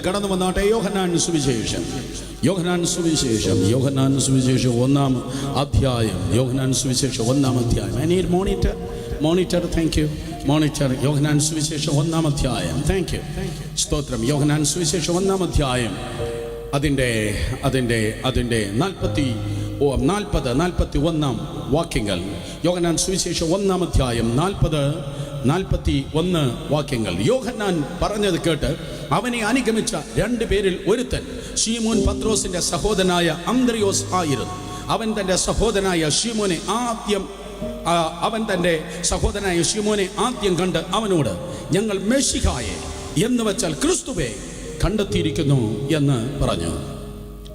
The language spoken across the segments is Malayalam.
കടന്നു വന്നാട്ടെ. യോഹന്നാൻ സുവിശേഷം 1-ാം അധ്യായം. യോഹന്നാൻ സുവിശേഷം 1-ാം അധ്യായം. I need monitor. Thank you. Monitor. Yohannan സുവിശേഷം 1-ാം അധ്യായം. താങ്ക് യു, സ്തോത്രം. യോഹന്നാൻ സുവിശേഷം 1-ാം അധ്യായം അതിൻ്റെ 40-41 വാക്യങ്ങൾ. യോഹന്നാൻ സുവിശേഷം 1-ാം അധ്യായം 40-41 വാക്യങ്ങൾ. യോഹന്നാൻ പറഞ്ഞത് കേട്ട് അവനെ അനുഗമിച്ച 2 പേരിൽ ഒരുത്തൻ ശീമോൻ പത്രോസിന്റെ സഹോദരനായ അന്ത്രയോസ് ആയിരുന്നു. അവൻ തൻ്റെ സഹോദരനായ ശീമോനെ ആദ്യം കണ്ട് അവനോട്, ഞങ്ങൾ മെശിഹായെ എന്ന് വെച്ചാൽ ക്രിസ്തുവെ കണ്ടെത്തിയിരിക്കുന്നു എന്ന് പറഞ്ഞു.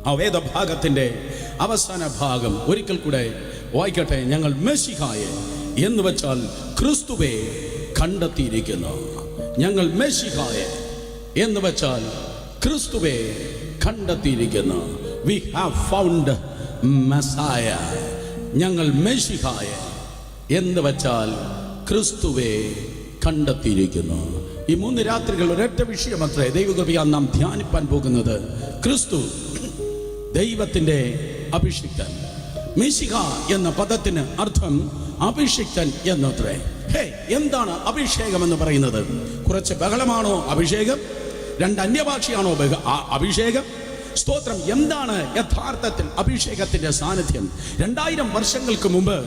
ആ വേദഭാഗത്തിൻ്റെ അവസാന ഭാഗം ഒരിക്കൽ കൂടെ വായിക്കട്ടെ. ഞങ്ങൾ മെശിഹായെ എന്ന് വെച്ചാൽ ക്രിസ്തുവെ കണ്ടെത്തിയിരിക്കുന്നു. ഞങ്ങൾ മെശിഹായെ എന്ന് വെച്ചാൽ ക്രിസ്തുവെ കണ്ടെത്തിയിരിക്കുന്നു. We have found Messiah. ഞങ്ങൾ മെശിഹായെ എന്ന് വെച്ചാൽ ക്രിസ്തുവെ കണ്ടെത്തിയിരിക്കുന്നു. ഈ 3 രാത്രികൾ ഒരൊറ്റ വിഷയമത്രേ ദൈവകൃപയാൽ നാം ധ്യാനിപ്പാൻ പോകുന്നത്. ക്രിസ്തു ദൈവത്തിൻ്റെ അഭിഷിക്തൻ. മെശിഹ എന്ന പദത്തിന് അർത്ഥം അഭിഷിക്തൻ എന്നത്രേ. എന്താണ് അഭിഷേകം എന്ന് പറയുന്നത്? കുറച്ച് ബഹളമാണോ അഭിഷേകം? 2 അന്യഭാഷയാണോ അഭിഷേകം? സ്തോത്രം. എന്താണ് യഥാർത്ഥത്തിൽ അഭിഷേകത്തിന്റെ സാന്നിധ്യം? 2000 വർഷങ്ങൾക്ക് മുമ്പ്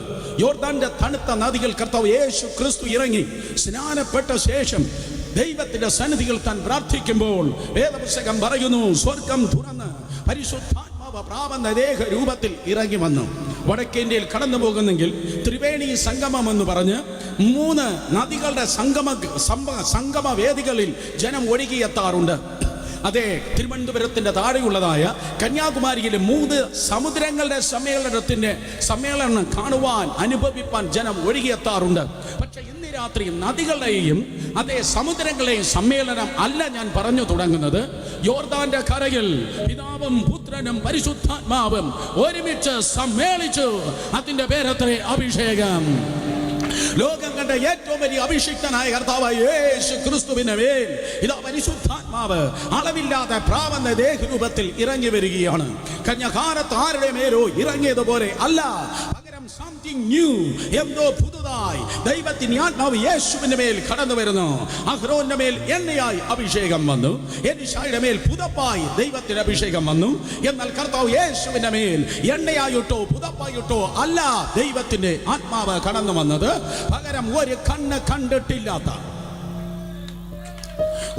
യോർദാന്റെ തണുത്ത നദികൾ കർത്താവ് യേശു ക്രിസ്തു ഇറങ്ങി സ്നാനപ്പെട്ട ശേഷം ദൈവത്തിന്റെ സന്നിധിയിൽ താൻ പ്രാർത്ഥിക്കുമ്പോൾ വേദപുസ്തകം പറയുന്നു, സ്വർഗം തുറന്ന് പരിശുദ്ധാത്മാവ് പ്രാപന്ന ദേഹ രൂപത്തിൽ ഇറങ്ങി വന്നു. വടക്കേ ഇന്ത്യയിൽ കടന്നു പോകുന്നെങ്കിൽ ത്രിവേണി സംഗമം എന്ന് പറഞ്ഞ് 3 നദികളുടെ സംഗമ വേദികളിൽ ജനം ഒഴുകിയെത്താറുണ്ട്. അതെ, തിരുവനന്തപുരത്തിന്റെ താഴെയുള്ളതായ കന്യാകുമാരിയിലെ 3 സമുദ്രങ്ങളുടെ സമ്മേളനം കാണുവാൻ അനുഭവിപ്പാൻ ജനം ഒഴുകിയെത്താറുണ്ട്. പക്ഷെ ഇന്ന് രാത്രി നദികളുടെയും അതേ സമുദ്രങ്ങളുടെയും സമ്മേളനം അല്ല ഞാൻ പറഞ്ഞു തുടങ്ങുന്നത്. യോർദാന്റെ കരയിൽ പിതാവും പുത്രനും പരിശുദ്ധാത്മാവും ഒരുമിച്ച് സമ്മേളിച്ചു. അതിന്റെ പേരത്രേ അഭിഷേകം. ലോകം കണ്ട ഏറ്റവും വലിയ അഭിഷിക്തനായ കർത്താവായ യേശു ക്രിസ്തുവിന്റെ മേൽ ഇതാ പരിശുദ്ധാത്മാവ് അളവില്ലാതെ പ്രാവന്ന ദേഹരൂപത്തിൽ ഇറങ്ങി വരികയാണ്. കന്യകാലത്ത് ആരുടെ മേലോ ഇറങ്ങിയതുപോലെ അല്ല, പകരം സംതിങ് ന്യൂ, എന്തോ പുതുതായി ദൈവത്തിന്റെ ആത്മാവ് യേശുവിന്റെ മേൽ കടന്നു വരുന്നു. അഹ്റോന്റെ മേൽ എണ്ണയായി അഭിഷേകം വന്നു. എലീശായുടെ മേൽ പുതപ്പായി ദൈവത്തിന്റെ അഭിഷേകം വന്നു. എന്നാൽ കർത്താവ് യേശുവിന്റെ മേൽ എണ്ണയായിട്ടോ പുതപ്പായിട്ടോ അല്ല ദൈവത്തിന്റെ ആത്മാവ് കടന്നു വന്നത്. പകരം ഒരു കണ്ണ് കണ്ടിട്ടില്ലാത്ത,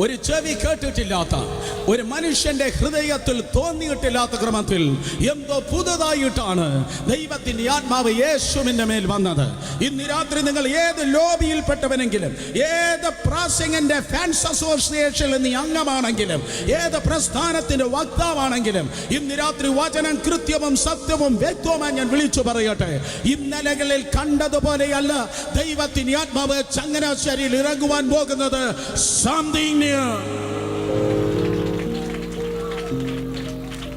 ഒരു ചെവി കേട്ടിട്ടില്ലാത്ത, ഒരു മനുഷ്യന്റെ ഹൃദയത്തിൽ തോന്നിയിട്ടില്ലാത്ത ക്രമത്തിൽ എന്തോ പുതുതായിട്ടാണ് ദൈവത്തിന്റെ ആത്മാവ് യേശുവിന്റെ മേൽ വന്നത്. ഇന്ന് രാത്രി നിങ്ങൾ ഏത് ലോബിയിൽപ്പെട്ടവനെങ്കിലും, ഏത് പ്രാസംഗിന്റെ ഫാൻസ് അസോസിയേഷനിൽ നീ അംഗമാണെങ്കിലും, ഏത് പ്രസ്ഥാനത്തിന്റെ വക്താവാണെങ്കിലും, ഇന്ന് രാത്രി വചനം കൃത്യവും സത്യവും വ്യക്തവുമായി ഞാൻ വിളിച്ചു പറയട്ടെ. ഇന്നലകളിൽ കണ്ടതുപോലെയല്ല ദൈവത്തിന്റെ ആത്മാവ് ചങ്ങനാശ്ശേരിയിൽ ഇറങ്ങുവാൻ പോകുന്നത്. Something new.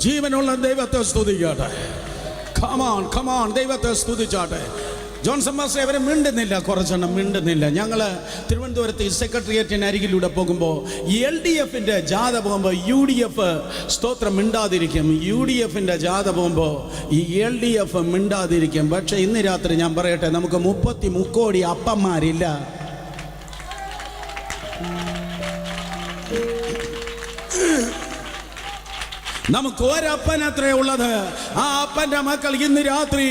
ജീവനുള്ള ദൈവത്തെ സ്തുതിക്കട്ടെ. Come on, ദൈവത്തെ സ്തുതിച്ചാട്ടെ. ജോൺസൺ മാസ്റ്റർ അവരെ മിണ്ടുന്നില്ല, കുറച്ചെണ്ണം മിണ്ടുന്നില്ല. ഞങ്ങൾ തിരുവനന്തപുരത്ത് ഈ സെക്രട്ടേറിയറ്റിന് അരികിലൂടെ പോകുമ്പോൾ LDFന്റെ ജാഥ പോകുമ്പോൾ UDF സ്തോത്രം മിണ്ടാതിരിക്കും. UDFന്റെ ജാഥ പോകുമ്പോൾ ഈ LDF മിണ്ടാതിരിക്കും. പക്ഷെ ഇന്ന് രാത്രി ഞാൻ പറയട്ടെ, നമുക്ക് 33 കോടി അപ്പന്മാരില്ല. നമുക്ക് ഒരപ്പനത്രേ ഉള്ളത്. ആ അപ്പന്റെ മക്കൾ ഇന്ന് രാത്രി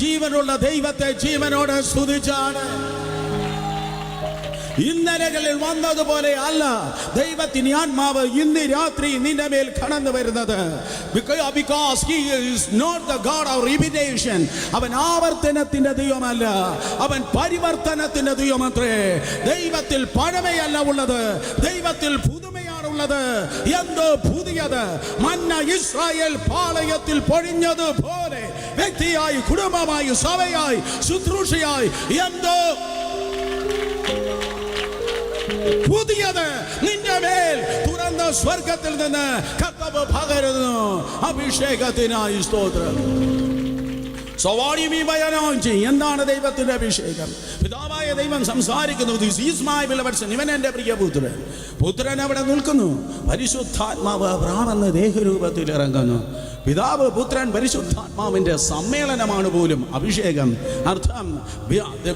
ജീവനുള്ള ദൈവത്തെ ജീവനോടെ സ്തുതിച്ചാണ്. ഇന്നലകളിൽ വന്നതുപോലെ അല്ല ദൈവത്തിന്റെ ആത്മാവ് ഇന്ന് രാത്രി നിന്റെ മേൽ കടന്നു വരുന്നത്. Because he is not the God of repetition. അവൻ ആവർത്തനത്തിന്റെ ദൈവമല്ല, അവൻ പരിവർത്തനത്തിന്റെ ദൈവമത്രേ. ദൈവത്തിൽ പഴമയല്ല ഉള്ളത്, ദൈവത്തിൽ പുതുമയാണുള്ളത്. എന്തോ പുതിയത് മന്ന ഇസ്രായേൽ പാളയത്തിൽ പൊഴിഞ്ഞതുപോലെ വ്യക്തിയായി, കുടുംബമായി, സഭയായി, ശുശ്രൂഷയായി എന്തോ പുതിയത് നിന്റെ മേൽ തുറന്ന സ്വർഗത്തിൽ നിന്ന് കർത്താവ് പകരുന്നു. അഭിഷേകത്തിനായി സ്തോത്രം. So what do you mean by anointing? എന്താണ് ദൈവത്തിന്റെ അഭിഷേകം? പിതാവായ ദൈവം സംസാരിക്കുന്നു, this is my beloved son, ഇവൻ എൻ്റെ പ്രിയപുത്രൻ. പുത്രൻ അവിടെ നിൽക്കുന്നു, പരിശുദ്ധാത്മാവ് പ്രാവെന്ന ദേഹരൂപത്തിൽ ഇറങ്ങുന്നു. പിതാവ്, പുത്രൻ, പരിശുദ്ധാത്മാവിന്റെ സമ്മേളനമാണ് പോലും അഭിഷേകം. അർത്ഥം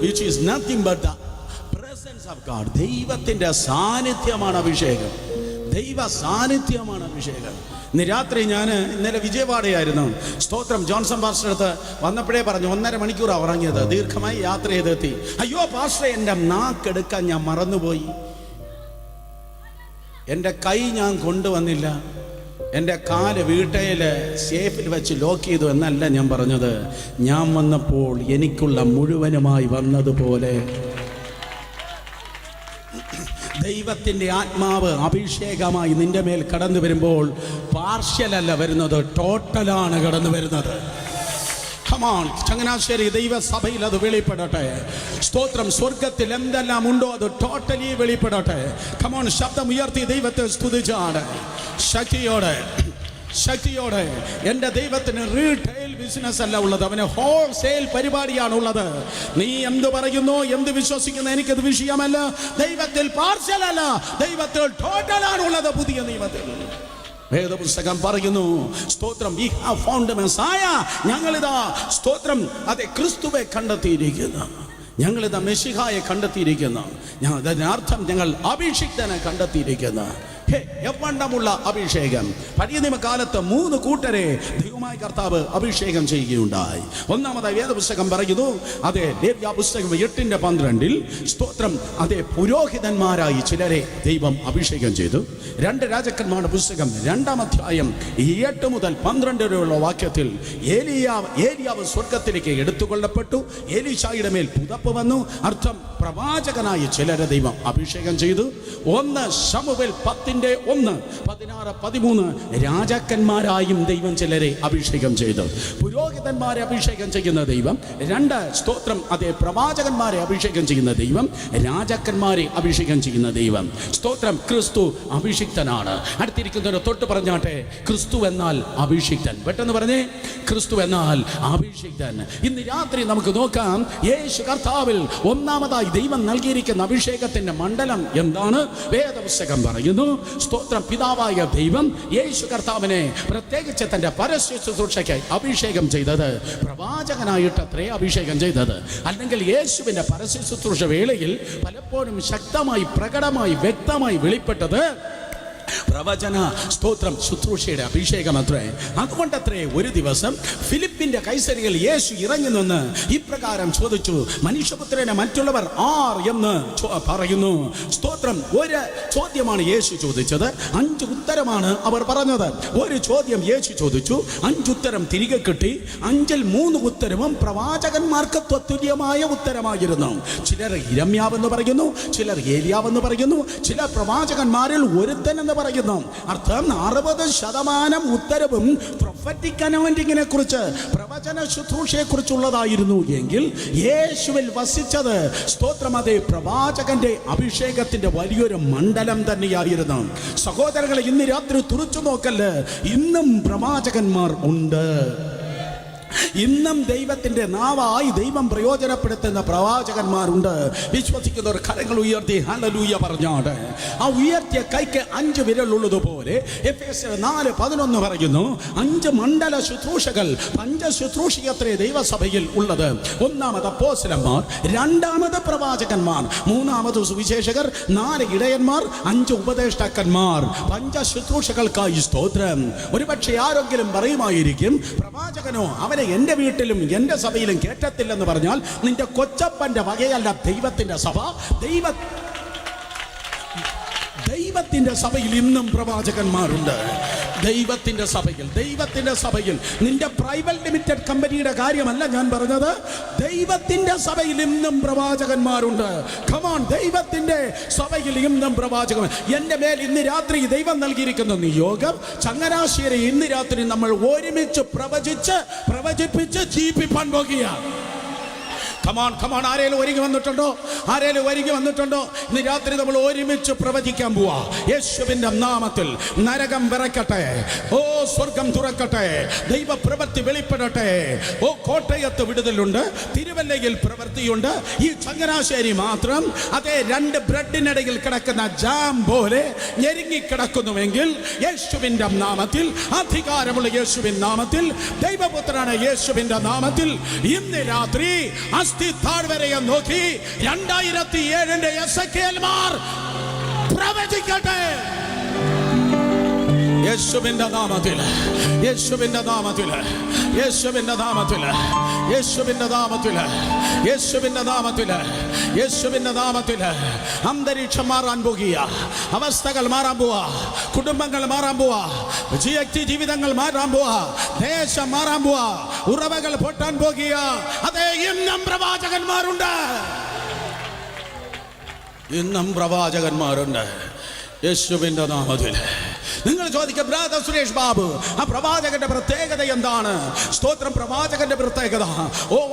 which is nothing but the presence of God. ദൈവത്തിന്റെ സാന്നിധ്യമാണ് അഭിഷേകം. ദൈവ സാന്നിധ്യമാണ് അഭിഷേകം. ഇന്ന് രാത്രി ഞാൻ ഇന്നലെ വിജയവാഡയായിരുന്നു. സ്തോത്രം. ജോൺസൺ പാസ്റ്റർ അടുത്ത് വന്നപ്പോഴേ പറഞ്ഞു 1.5 മണിക്കൂറാണ് ഉറങ്ങിയത്. ദീർഘമായി യാത്ര ചെയ്തെത്തി. അയ്യോ പാസ്റ്ററെ, എൻ്റെ നാക്കെടുക്കാൻ ഞാൻ മറന്നുപോയി, എൻ്റെ കൈ ഞാൻ കൊണ്ടുവന്നില്ല, എൻ്റെ കാല് വീട്ടയിൽ സേഫിൽ വെച്ച് ലോക്ക് ചെയ്തു എന്നല്ല ഞാൻ പറഞ്ഞത്. ഞാൻ വന്നപ്പോൾ എനിക്കുള്ള മുഴുവനുമായി വന്നതുപോലെ ദൈവത്തിൻ്റെ ആത്മാവ് അഭിഷേകമായി നിന്റെ മേൽ കടന്നു വരുമ്പോൾ പാർഷ്യലല്ല വരുന്നത്, ടോട്ടലാണ് കടന്നു വരുന്നത്. ചങ്ങനാശ്ശേരി ദൈവസഭയിൽ അത് വെളിപ്പെടട്ടെ. സ്തോത്രം. സ്വർഗത്തിൽ എന്തെല്ലാം ഉണ്ടോ അത് ടോട്ടലി വെളിപ്പെടട്ടെ. കമോൺ, ശബ്ദം ഉയർത്തി ദൈവത്തെ സ്തുതിച്ചാണ് ശക്തിയോടെ. എൻ്റെ ദൈവത്തിന് റീറ്റെയിൽ ബിസിനസ് അല്ല ഉള്ളത്, അവന് ഹോൾസെയിൽ പരിപാടിയാണ് ഉള്ളത്. നീ എന്ത് പറയുന്നു, എന്ത് വിശ്വസിക്കുന്നു, എനിക്കത് വിഷയമല്ല. ദൈവത്തിൽ പാർഷ്യൽ അല്ല, ദൈവത്തിൽ ടോട്ടലാണ് ഉള്ളത്. പുതിയ നിയമത്തിൽ വേദപുസ്തകം പറയുന്നു, സ്തോത്രം, we have found Messiah. ഞങ്ങളിതാ സ്തോത്രം അതെ ക്രിസ്തുവെ കണ്ടെത്തിയിരിക്കുന്നു, ഞങ്ങളിതാ മെശിഹായെ കണ്ടെത്തിയിരിക്കുന്നു. അതിനർത്ഥം ഞങ്ങൾ അഭിഷിക്തനെ കണ്ടെത്തിയിരിക്കുന്നു. എവണ്ണമുള്ള അഭിഷേകം. പഴയ നിയമകാലത്ത് 3 കൂട്ടരെ ദൈവമായ കർത്താവ് അഭിഷേകം ചെയ്യുകയുണ്ടായി. ഒന്നാമതായി വേദപുസ്തകം പറയുന്നു, അതെ ലേവ്യ പുസ്തകം 8:12 സ്തോത്രം അതെ പുരോഹിതന്മാരായി ചിലരെ ദൈവം അഭിഷേകം ചെയ്തു. 2 രാജാക്കന്മാരുടെ പുസ്തകം 2-ാം അധ്യായം 8 മുതൽ 12 വരെയുള്ള വാക്യത്തിൽ ഏലിയാവ് സ്വർഗത്തിലേക്ക് എടുത്തുകൊള്ളപ്പെട്ടു. എലീശായുടെ മേൽ പുതപ്പ് വന്നു. അർത്ഥം പ്രവാചകനായി ചിലരെ ദൈവം അഭിഷേകം ചെയ്തു. 1 ശമൂവേൽ 10:1-16-13 രാജാക്കന്മാരായും ദൈവം ചിലരെ അഭിഷേകം ചെയ്തു. പുരോഹിതന്മാരെ അഭിഷേകം ചെയ്യുന്ന ദൈവം. 2 സ്തോത്രം അതെ പ്രവാചകന്മാരെ അഭിഷേകം ചെയ്യുന്ന ദൈവം, രാജാക്കന്മാരെ അഭിഷേകം ചെയ്യുന്ന ദൈവം. സ്തോത്രം. ക്രിസ്തു അഭിഷിക്തനാണ്. അടുത്തിരിക്കുന്നതിന് തൊട്ട് പറഞ്ഞാട്ടെ, ക്രിസ്തു എന്നാൽ അഭിഷിക്തൻ. പെട്ടെന്ന് പറഞ്ഞേ, ക്രിസ്തു എന്നാൽ അഭിഷിക്തൻ. ഇന്ന് രാത്രി നമുക്ക് നോക്കാം, യേശു കർത്താവിൽ ഒന്നാമതായി ദൈവം നൽകിയിരിക്കുന്ന അഭിഷേകത്തിന്റെ മണ്ഡലം എന്താണ്? വേദപുസ്തകം പറയുന്നു, സ്തോത്രം, പിതാവായ ദൈവം യേശു കർത്താവിനെ പ്രത്യേകിച്ച് തന്റെ പരസ്യ ശുശ്രൂഷയ്ക്കായി അഭിഷേകം ചെയ്തത് പ്രവാചകനായിട്ട് അത്രേ അഭിഷേകം ചെയ്തത്. അല്ലെങ്കിൽ യേശുവിന്റെ പരസ്യ ശുശ്രൂഷ വേളയിൽ പലപ്പോഴും ശക്തമായി, പ്രകടമായി, വ്യക്തമായി വെളിപ്പെട്ടത് പ്രവചന സ്തോത്രം ശുശ്രൂഷയുടെ അഭിഷേകം അത്രേ. അതുകൊണ്ടത്രേ ഒരു ദിവസം ഫിലിപ്പിന്റെ കൈസരിയിൽ യേശു ഇറങ്ങി നിന്ന് ഇപ്രകാരം ചോദിച്ചു, മനുഷ്യപുത്രനെ മറ്റുള്ളവർ ആർ എന്ന് പറയുന്നു. സ്തോത്രം. ഒരു ചോദ്യമാണ് യേശു ചോദിച്ചത്, 5 ഉത്തരമാണ് അവർ പറഞ്ഞത്. ഒരു ചോദ്യം യേശു ചോദിച്ചു, 5 ഉത്തരം തിരികെ കിട്ടി. 5-ൽ 3 ഉത്തരവും പ്രവാചകന്മാർക്ക് തുല്യമായ ഉത്തരമായിരുന്നു. ചിലർ ഇരമ്യാവെന്ന് പറയുന്നു, ചിലർ ഏലിയാവെന്ന് പറയുന്നു, ചിലർ പ്രവാചകന്മാരിൽ ഒരുത്തൻ എന്ന് പറയുന്നു. അർത്ഥം 60% ഉത്തരവും പ്രൊഫറ്റിക് അനോയിന്റിങ്ങിനെ കുറിച്ച്, പ്രവചന ശുശ്രൂഷയെ കുറിച്ചുള്ളതായിരുന്നു. എങ്കിൽ യേശുവിൽ വസിച്ചത് സ്തോത്രം അതേ പ്രവാചകന്റെ അഭിഷേകത്തിന്റെ വലിയൊരു മണ്ഡലം തന്നെയായിരുന്നു. സഹോദരങ്ങളെ, ഇന്ന് രാത്രി തുറച്ചു നോക്കല്, ഇന്നും പ്രവാചകന്മാർ ഉണ്ട്. ഇന്നും ദൈവത്തിന്റെ നാവായി ദൈവം പ്രയോജനപ്പെടുത്തുന്ന പ്രവാചകന്മാരുണ്ട്. വിശ്വസിക്കുന്നവർ കരങ്ങൾ ഉയർത്തി ഹല്ലേലൂയ പറഞ്ഞാട്. ആ ഉയർത്തിയ കൈക്ക് 5 വിരലുള്ളതുപോലെ എഫേസ്യർ 4:11 പറയുന്നു, 5 മണ്ഡല ശുശ്രൂഷകൾ, പഞ്ചശുശ്രൂഷയത്രേ ദൈവസഭയിൽ ഉള്ളത്. 1-ാമത് അപ്പോസ്തലന്മാർ, 2-ാമത് പ്രവാചകന്മാർ, 3-ാമത് സുവിശേഷകർ, 4 ഇടയന്മാർ, 5 ഉപദേഷ്ടാക്കന്മാർ. പഞ്ചശുശ്രൂഷകൾക്കായി സ്തോത്രം. ഒരുപക്ഷെ ആരെങ്കിലും പറയുമായിരിക്കും, പ്രവാചകനോ അവനെ എൻ്റെ വീട്ടിലും എൻ്റെ സഭയിലും കേട്ടത്തില്ലെന്ന് പറഞ്ഞാൽ നിന്റെ കൊച്ചപ്പന്റെ വകയല്ല ദൈവത്തിന്റെ സഭ. ദൈവത്തിന്റെ സഭയിൽ ഇന്നും പ്രവാചകന്മാരുണ്ട്. ദൈവത്തിന്റെ സഭയിൽ നിന്റെ പ്രൈവറ്റ് ലിമിറ്റഡ് കമ്പനിയുടെ കാര്യമല്ല ഞാൻ പറഞ്ഞത്. ദൈവത്തിന്റെ സഭയിൽ ഇന്നും പ്രവാചകന്മാരുണ്ട്. കമോൺ, ദൈവത്തിന്റെ സഭയിൽ ഇന്നും പ്രവാചകൻ. എൻ്റെ മേൽ ഇന്ന് രാത്രി ദൈവം നൽകിയിരിക്കുന്ന നിയോഗം, ചങ്ങനാശ്ശേരി ഇന്ന് രാത്രി നമ്മൾ ഒരുമിച്ച് പ്രവചിപ്പിച്ച് ജീവിപ്പാൻ പോകുകയാണ്. കമാൺ ആരേലും ഒരുങ്ങി വന്നിട്ടുണ്ടോ? ആരേലും ഒരുങ്ങി വന്നിട്ടുണ്ടോ? ഇന്ന് രാത്രി നമ്മൾ ഒരുമിച്ച് പ്രവചിക്കാൻ പോവാ. യേശുവിന്റെ നാമത്തിൽ നരകം വിറക്കട്ടെ. ഓ സ്വർഗം തുറക്കട്ടെ. ദൈവ പ്രവൃത്തി വെളിപ്പെടട്ടെ. ഓ കോട്ടയത്ത് വിടുതലുണ്ട്, തിരുവല്ലയിൽ പ്രവൃത്തിയുണ്ട്. ഈ ചങ്ങനാശ്ശേരി മാത്രം അതേ 2 ബ്രെഡിനിടയിൽ കിടക്കുന്ന ജാം പോലെ ഞെരുങ്ങി കിടക്കുന്നുവെങ്കിൽ യേശുവിന്റെ നാമത്തിൽ, അധികാരമുള്ള യേശുവിന്റെ നാമത്തിൽ, ദൈവപുത്രനാണ് യേശുവിന്റെ നാമത്തിൽ ഇന്ന് രാത്രി അസ്ഥി താഴ്വരയെ നോക്കി 2007 എസെക്കിയേൽമാർ പ്രവചിക്കട്ടെ. യേശുവിന്റെ നാമത്തിൽ, യേശുവിന്റെ നാമത്തിൽ, യേശുവിന്റെ നാമത്തിൽ, യേശുവിന്റെ നാമത്തിൽ, യേശുവിന്റെ നാമത്തിൽ, യേശുവിന്റെ നാമത്തിൽ അന്തരീക്ഷം മാറാൻ പോകുക, അവസ്ഥകൾ മാറാൻ പോവാ, കുടുംബങ്ങൾ മാറാൻ പോവാ, ജീവിതങ്ങൾ മാറാൻ പോവാ, ദേശം മാറാൻ പോവാ, ഉറവകൾ പൊട്ടാൻ പോകുക. അതേ, ഇന്നും പ്രവാചകന്മാരുണ്ട്, ഇന്നും പ്രവാചകന്മാരുണ്ട് യേശുവിന്റെ നാമത്തിൽ. നിങ്ങൾ ചോദിക്കുക, ബ്രദർ സുരേഷ് ബാബു, ആ പ്രവാചകന്റെ പ്രത്യേകത എന്താണ്? സ്തോത്രം. പ്രവാചകന്റെ പ്രത്യേകത,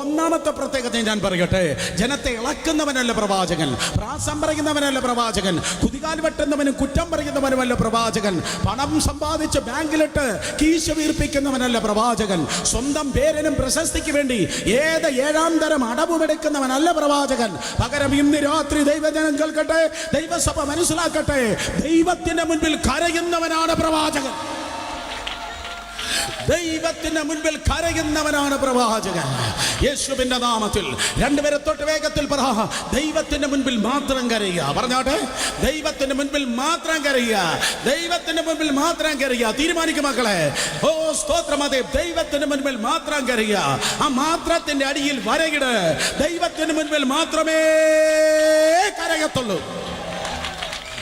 ഒന്നാമത്തെ പ്രത്യേകത ഞാൻ പറയട്ടെ. ജനത്തെ ഇളക്കുന്നവനല്ല പ്രവാചകൻ, പ്രാസം പറയുന്നവനല്ല പ്രവാചകൻ, കുതികാൽ വെട്ടുന്നവനും കുറ്റം പറയുന്നവനുമല്ല പ്രവാചകൻ, പണം സമ്പാദിച്ച് ബാങ്കിലിട്ട് കീശ വീർപ്പിക്കുന്നവനല്ല പ്രവാചകൻ, സ്വന്തം പേരിനും പ്രശസ്തിക്ക് വേണ്ടി ഏത് 7ാം തരം അടവുമെടുക്കുന്നവനല്ല പ്രവാചകൻ. പകരം ഇന്ന് രാത്രി ദൈവജനം കേൾക്കട്ടെ, ദൈവസഭ മനസ്സിലാക്കട്ടെ, ദൈവത്തിന്റെ മുൻപിൽ കരയുന്നവനാണ് പ്രവാചകൻ. ദൈവത്തിന്റെ മുൻപിൽ കരയുന്നവനാണ് പ്രവാചകൻ. യേശുവിന്റെ നാമത്തിൽ 2 പേരെ തൊട്ട് വേഗത്തിൽ പറ. ദൈവത്തിന്റെ മുൻപിൽ മാത്രം കരയുക. പറഞ്ഞാട്ടെ, ദൈവത്തിന്റെ മുൻപിൽ മാത്രം കരയുക, ദൈവത്തിന്റെ മുൻപിൽ മാത്രം കരയുക. തീരുമാനിക്കും മക്കളെ. ഓ സ്തോത്രം. അതെ, ദൈവത്തിന്റെ മുൻപിൽ മാത്രം കരയുക. ആ മാത്രത്തിന്റെ അടിയിൽ വരയിട്. ദൈവത്തിന്റെ മുൻപിൽ മാത്രമേ കരയത്തുള്ളൂ,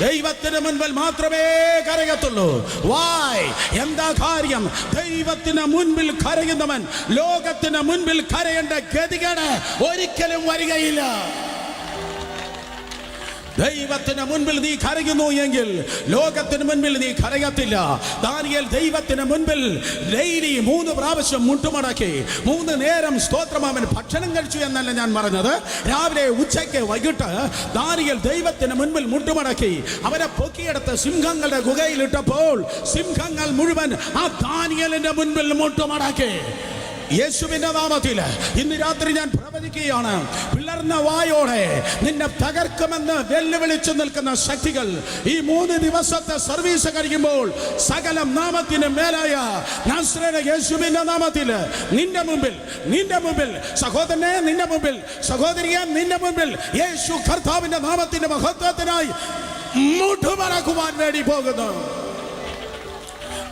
ദൈവത്തിന് മുൻപിൽ മാത്രമേ കരയത്തുള്ളൂ. വായ്, എന്താ കാര്യം? ദൈവത്തിന് മുൻപിൽ കരയുന്നവൻ ലോകത്തിന് മുൻപിൽ കരയേണ്ട ഗതികേട് ഒരിക്കലും വരികയില്ല. ദൈവത്തിന് മുൻപിൽ നീ കരയുന്നു എങ്കിൽ ലോകത്തിന് മുൻപിൽ നീ കരയത്തില്ല. ദാനിയേൽ ദൈവത്തിന് മുൻപിൽ ഡെയിലി 3 പ്രാവശ്യം മുട്ടുമടക്കി 3 നേരം സ്തോത്രം അവൻ ഭക്ഷണം കഴിച്ചു എന്നല്ല ഞാൻ പറഞ്ഞത്. രാവിലെ, ഉച്ചയ്ക്ക്, വൈകിട്ട് ദാനിയേൽ ദൈവത്തിന് മുൻപിൽ മുട്ടുമടക്കി. അവരെ പൊക്കിയെടുത്ത് സിംഹങ്ങളുടെ ഗുഹയിലിട്ടപ്പോൾ സിംഹങ്ങൾ മുഴുവൻ ആ ദാനിയേലിന്റെ മുൻപിൽ മുട്ടുമടക്കി. യേശുവിന്റെ നാമത്തിൽ ഇന്ന് രാത്രി ഞാൻ പ്രവചിക്കുകയാണ്, പിളർന്ന വായോടെ നിന്നെ തകർക്കുമെന്ന് വെല്ലുവിളിച്ചു നിൽക്കുന്ന ശക്തികൾ ഈ 3 ദിവസത്തെ സർവീസ് കഴിയുമ്പോൾ സകല നാമത്തിന് മേലായ നസ്രേന യേശുവിന്റെ നാമത്തിൽ നിന്റെ മുമ്പിൽ സഹോദരനെ, നിന്റെ മുമ്പിൽ സഹോദരിയെ, നിന്റെ മുമ്പിൽ യേശു കർത്താവിന്റെ നാമത്തിന്റെ മഹത്വത്തിനായി മുട്ടുമടക്കുവാൻ വേണ്ടി പോകുന്നു.